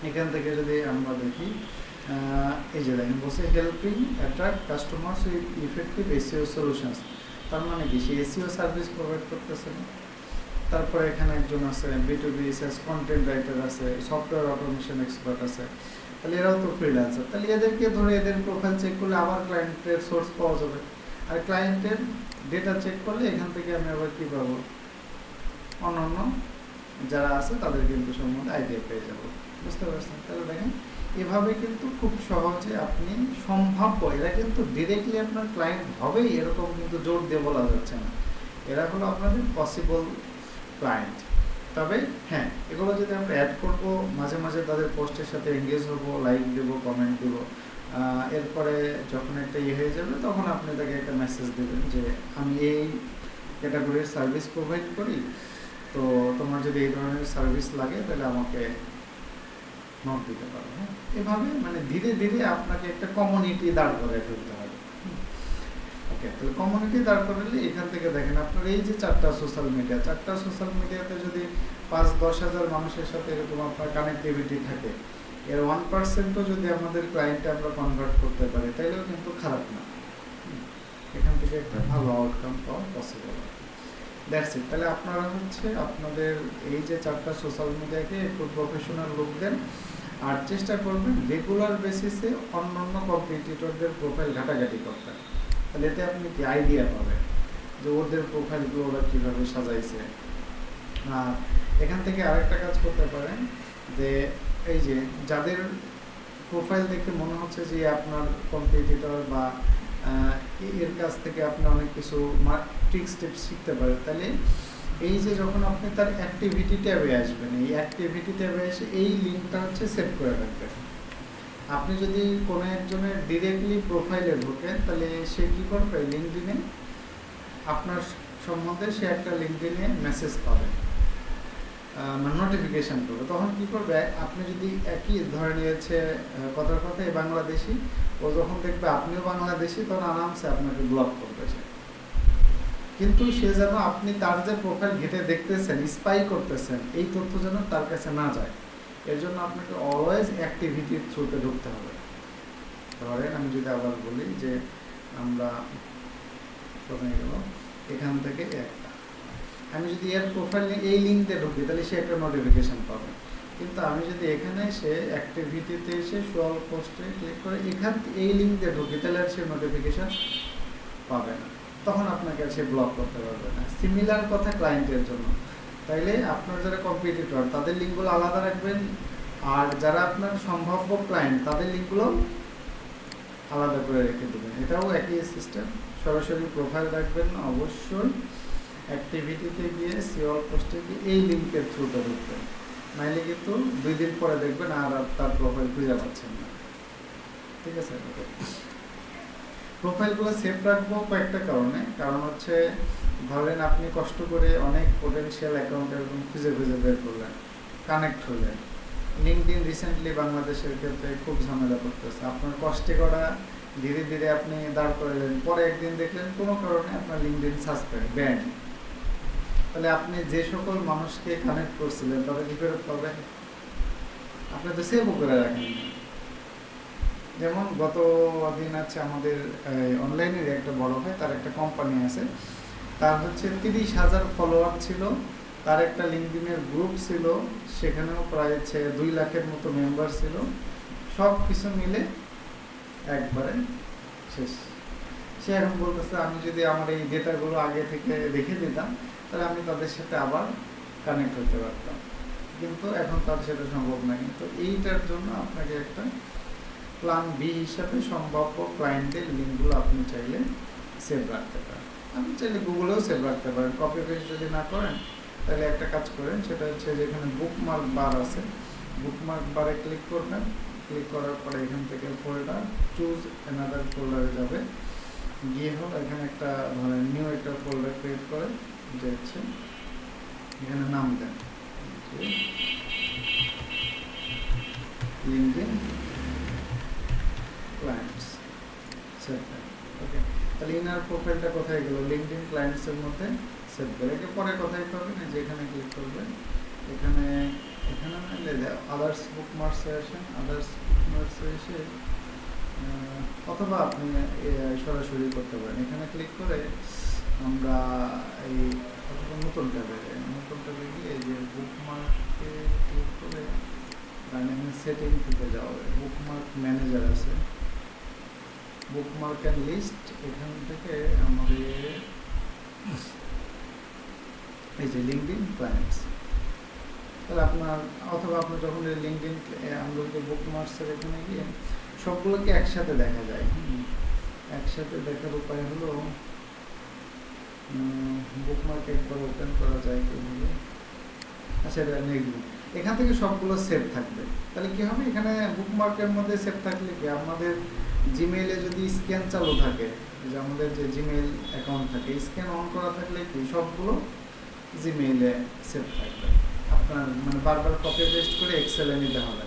এখান থেকে যদি আমরা দেখি, এই যে দেখেন বলছে helping attract customers with effective SEO solutions, তার মানে কি সে এসইও সার্ভিস প্রোভাইড করতেছে। তারপরে এখানে একজন আছে B2B কন্টেন্ট রাইটার আছে, সফটওয়্যার অটোমেশন এক্সপার্ট আছে। তাহলে এরাও তো ফ্রিল্যান্সার। তাহলে এদেরকে ধরে এদের প্রোফাইল চেক করলে আবার ক্লায়েন্টের সোর্স পাওয়া যাবে। আর ক্লায়েন্টের ডেটা চেক করলে এখান থেকে আমি আবার কী পাবো, অন্যান্য যারা আছে তাদের কিন্তু সম্বন্ধে আইডিয়া পেয়ে যাবো। বুঝতে পারছেন? তাহলে দেখেন এভাবে কিন্তু খুব সহজে আপনি সম্ভাব্য, এরা কিন্তু ডিরেক্টলি আপনার ক্লায়েন্ট হবেই এরকম কিন্তু জোর দিয়ে বলা যাচ্ছে না, এরা হলো আপনাদের পসিবল ক্লায়েন্ট। তবে হ্যাঁ, এগুলো যদি আমরা অ্যাড করবো, মাঝে মাঝে তাদের পোস্টের সাথে এঙ্গেজ হবো, লাইক দেবো, কমেন্ট দেবো, এরপরে যখন একটা হয়ে যাবে তখন আপনি তাকে একটা মেসেজ দেবেন যে আমি এই ক্যাটাগরির সার্ভিস প্রোভাইড করি, তো তোমার যদি এই ধরনের সার্ভিস লাগে তাহলে আমাকে নোট দিতে পারো। হ্যাঁ, এভাবে মানে ধীরে ধীরে আপনাকে একটা কমিউনিটি দাঁড় করে ফেলতে হবে। ওকে, তাহলে কমিউনিটি দাঁড় করালে এখান থেকে দেখেন আপনার এই যে চারটা সোশ্যাল মিডিয়াতে যদি 5-10 হাজার মানুষের সাথে এরকম আপনার কানেক্টিভিটি থাকে, এর 1%ও যদি আমাদের ক্লায়েন্টে আমরা কনভার্ট করতে পারি, তাইলেও কিন্তু খারাপ না। এখান থেকে একটা ভালো আউটকাম পাওয়া পসিবল। That's it. তাহলে আপনারা হচ্ছে আপনাদের এই যে চারটা সোশ্যাল মিডিয়াকে একটু প্রফেশনাল লুক দেন, আর চেষ্টা করবেন রেগুলার বেসিসে অন্যান্য কম্পিটিটরদের প্রোফাইল ঘাটাঘাটি করতে। তাহলে এতে আপনি কি আইডিয়া পাবেন যে ওদের প্রোফাইলগুলো ওরা কীভাবে সাজাইছে। আর এখান থেকে আরেকটা কাজ করতে পারেন, যে এই যে যাদের প্রোফাইল দেখে মনে হচ্ছে যে আপনার কম্পিটিটর বা এর কাছ থেকে আপনি অনেক কিছু ট্রিক্স টিপস শিখতে পারেন, তাহলে এই যে যখন আপনি তার অ্যাক্টিভিটি ট্যাবে আসবেন, এই অ্যাক্টিভিটি ট্যাবে এসে এই লিঙ্কটা হচ্ছে সেভ করে রাখবেন। আপনি যদি কোনো একজনের ডিরেক্টলি প্রোফাইলে ঢোকেন, তাহলে সে কী করবে, লিঙ্কডিনে আপনার সম্বন্ধে সে একটা লিঙ্কডিনে মেসেজ পাবে, মানে নোটিফিকেশান করবে। তখন কী করবে, আপনি যদি একই ধরে নিয়েছে কথার কথায় বাংলাদেশি, ও যখন দেখবে আপনিও বাংলাদেশি, তখন আরামসে আপনাকে ব্লক করবে সে। কিন্তু সে যেন আপনি তার যে প্রোফাইল ঘেটে দেখতেছেন, স্পাই করতেছেন, এই তথ্য যেন তার কাছে না যায়, এর জন্য আপনাকে অলওয়েজ অ্যাক্টিভিটির থ্রুতে ঢুকতে হবে। ধরেন আমি যদি আবার বলি যে আমরা কোথায় গেল, এখান থেকে একটা আমি যদি এর প্রোফাইল এই লিঙ্কতে ঢুকি, তাহলে সে একটা নোটিফিকেশান পাবে। কিন্তু আমি যদি এখানে সে অ্যাক্টিভিটিতে এসে সোয়াল পোস্টে ক্লিক করে এখান এই লিঙ্কতে ঢুকি, তাহলে আর সে নোটিফিকেশান পাবে না, তখন আপনাকে আর সে ব্লক করতে পারবে না। সিমিলার কথা ক্লায়েন্টের জন্য। তাইলে আপনার যারা কম্পিটিটর তাদের লিঙ্কগুলো আলাদা রাখবেন, আর যারা আপনার সম্ভাব্য ক্লায়েন্ট তাদের লিঙ্কগুলো আলাদা করে রেখে দেবেন। এটাও একই সিস্টেম। সরাসরি প্রোফাইল রাখবেন না, অবশ্যই অ্যাক্টিভিটিতে গিয়ে সিওল পোস্টে গিয়ে এই লিঙ্কের থ্রুতে ঢুকবেন, নাইলে কিন্তু 2 দিন পরে দেখবেন আর তার প্রোফাইল খুঁজে পাচ্ছেন না। ঠিক আছে? প্রোফাইলগুলো সেভ রাখবো কয়েকটা কারণে। কারণ হচ্ছে ধরেন আপনি কষ্ট করে অনেক পোটেনশিয়াল অ্যাকাউন্ট এরকম খুঁজে খুঁজে বের করলেন, কানেক্ট হলেন। লিঙ্কডইন রিসেন্টলি বাংলাদেশের ক্ষেত্রে খুব ঝামেলা করতেছে। আপনার কষ্টে করা ধীরে ধীরে আপনি দাঁড় করালেন, পরে একদিন দেখলেন কোনো কারণে আপনার লিঙ্কডইন সাসপেন্ড, ব্যান। তাহলে আপনি যে সকল মানুষকে কানেক্ট করছিলেন তাদের কি ফেরত পাবেন? আপনি তো সেভও করে রাখেন। যেমন গত দিন আছে আমাদের অনলাইনের একটা বড় ভাই, তার একটা কোম্পানি আছে, তার হচ্ছে 30,000 ফলোয়ার ছিল, তার একটা লিঙ্কডইনের গ্রুপ ছিল, সেখানেও প্রায় 2 লাখের মতো মেম্বার ছিল। সব কিছু মিলে একবারে শেষ। সে এখন বলতেছে আমি যদি আমার এই ডেটাগুলো আগে থেকে রেখে দিতাম তাহলে আমি তাদের সাথে আবার কানেক্ট হতে পারতাম, কিন্তু এখন তার সেটা সম্ভব নয়। তো এইটার জন্য আপনাকে একটা প্ল্যান বি হিসাবে সম্ভাব্য ক্লায়েন্টের লিঙ্কগুলো আপনি চাইলে সেভ রাখতে পারেন। আপনি চাইলে গুগলেও সেভ রাখতে পারেন। কপি পেস্ট যদি না করেন তাহলে একটা কাজ করেন, সেটা হচ্ছে যেখানে বুকমার্ক বার আছে, বুকমার্ক বারে ক্লিক করবেন। ক্লিক করার পরে এখান থেকে ফোল্ডার চুজ অ্যানাদার ফোল্ডারে যাবে, গিয়ে হলো এখানে একটা ধরেন নিউ একটা ফোল্ডার ক্রিয়েট করে যে হচ্ছে এখানে নাম দেন লিঙ্কডইন ক্লায়েন্টস, সেভ দেন। ওকে, তাহলে ইনার প্রোফাইলটা কোথায় গেল? লিঙ্কডইন ক্লায়েন্টসের মধ্যে সেভ করে। একে পরে কোথায় পাবেন? যে এখানে ক্লিক করবেন, এখানে এখানে আদার্স বুকমার্কসে আসেন, আদার্স বুকমার্কসে এসে অথবা আপনি সরাসরি করতে পারেন। এখানে ক্লিক করে আমরা এই অথবা নতুন ট্যাবে গিয়ে এই যে বুকমার্কে ক্লিক করে ডাইনামিক সেটিং থেকে যাওয়া হবে। বুকমার্ক ম্যানেজার আছে, বুকমার্ক অ্যান্ড লিস্ট, এখান থেকে আমাদের এই যে লিঙ্কডইন ক্লায়েন্টস। তাহলে আপনার অথবা আপনি যখন লিঙ্কডইন আমরা যদি বুকমার্কসের এখানে গিয়ে সবগুলোকে একসাথে দেখা যায়। একসাথে দেখার উপায় হলো বুকমার্ক একবার ওপেন করা যায় কিভাবে? আচ্ছা, এটা নেক্সট। এখান থেকে সবগুলো সেভ থাকবে। তাহলে কি হবে? এখানে বুকমার্কের মধ্যে সেভ থাকলে কি আমাদের জিমেইলে যদি স্ক্যান চালু থাকে, যে আমাদের যে জিমেইল অ্যাকাউন্ট থাকে, স্ক্যান অন করা থাকলে কি সবগুলো জিমেইলে সেভ থাকবে। আপনার মানে বারবার কপি পেস্ট করে এক্সেলে নিতে হবে।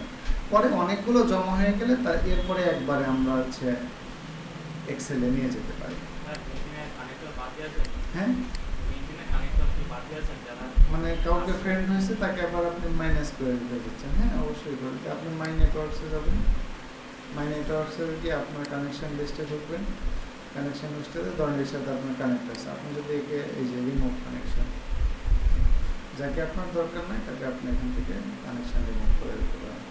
পরে অনেকগুলো জমা হয়ে গেলে তার এরপরে একবারে আমরা হচ্ছে এক্সেলে নিয়ে যেতে পারি। হ্যাঁ, মানে কাউকে ফ্রেন্ড হয়েছে তাকে আবার আপনি মাইনাস করে দিতে চাচ্ছেন। হ্যাঁ, অবশ্যই করতে। আপনি মাই নেটওয়ার্কসে যাবেন, মাই নেটওয়ার্কসে গিয়ে আপনার কানেকশন লিস্টে ঢুকবেন। কানেকশন লিস্টে ধরনের সাথে আপনার কানেক্ট আছে। আপনি যদি একে এই যে রিমুভ কানেকশন, যাকে আপনার দরকার নাই তাকে আপনি এখান থেকে কানেকশন রিমুভ করে দিতে পারেন।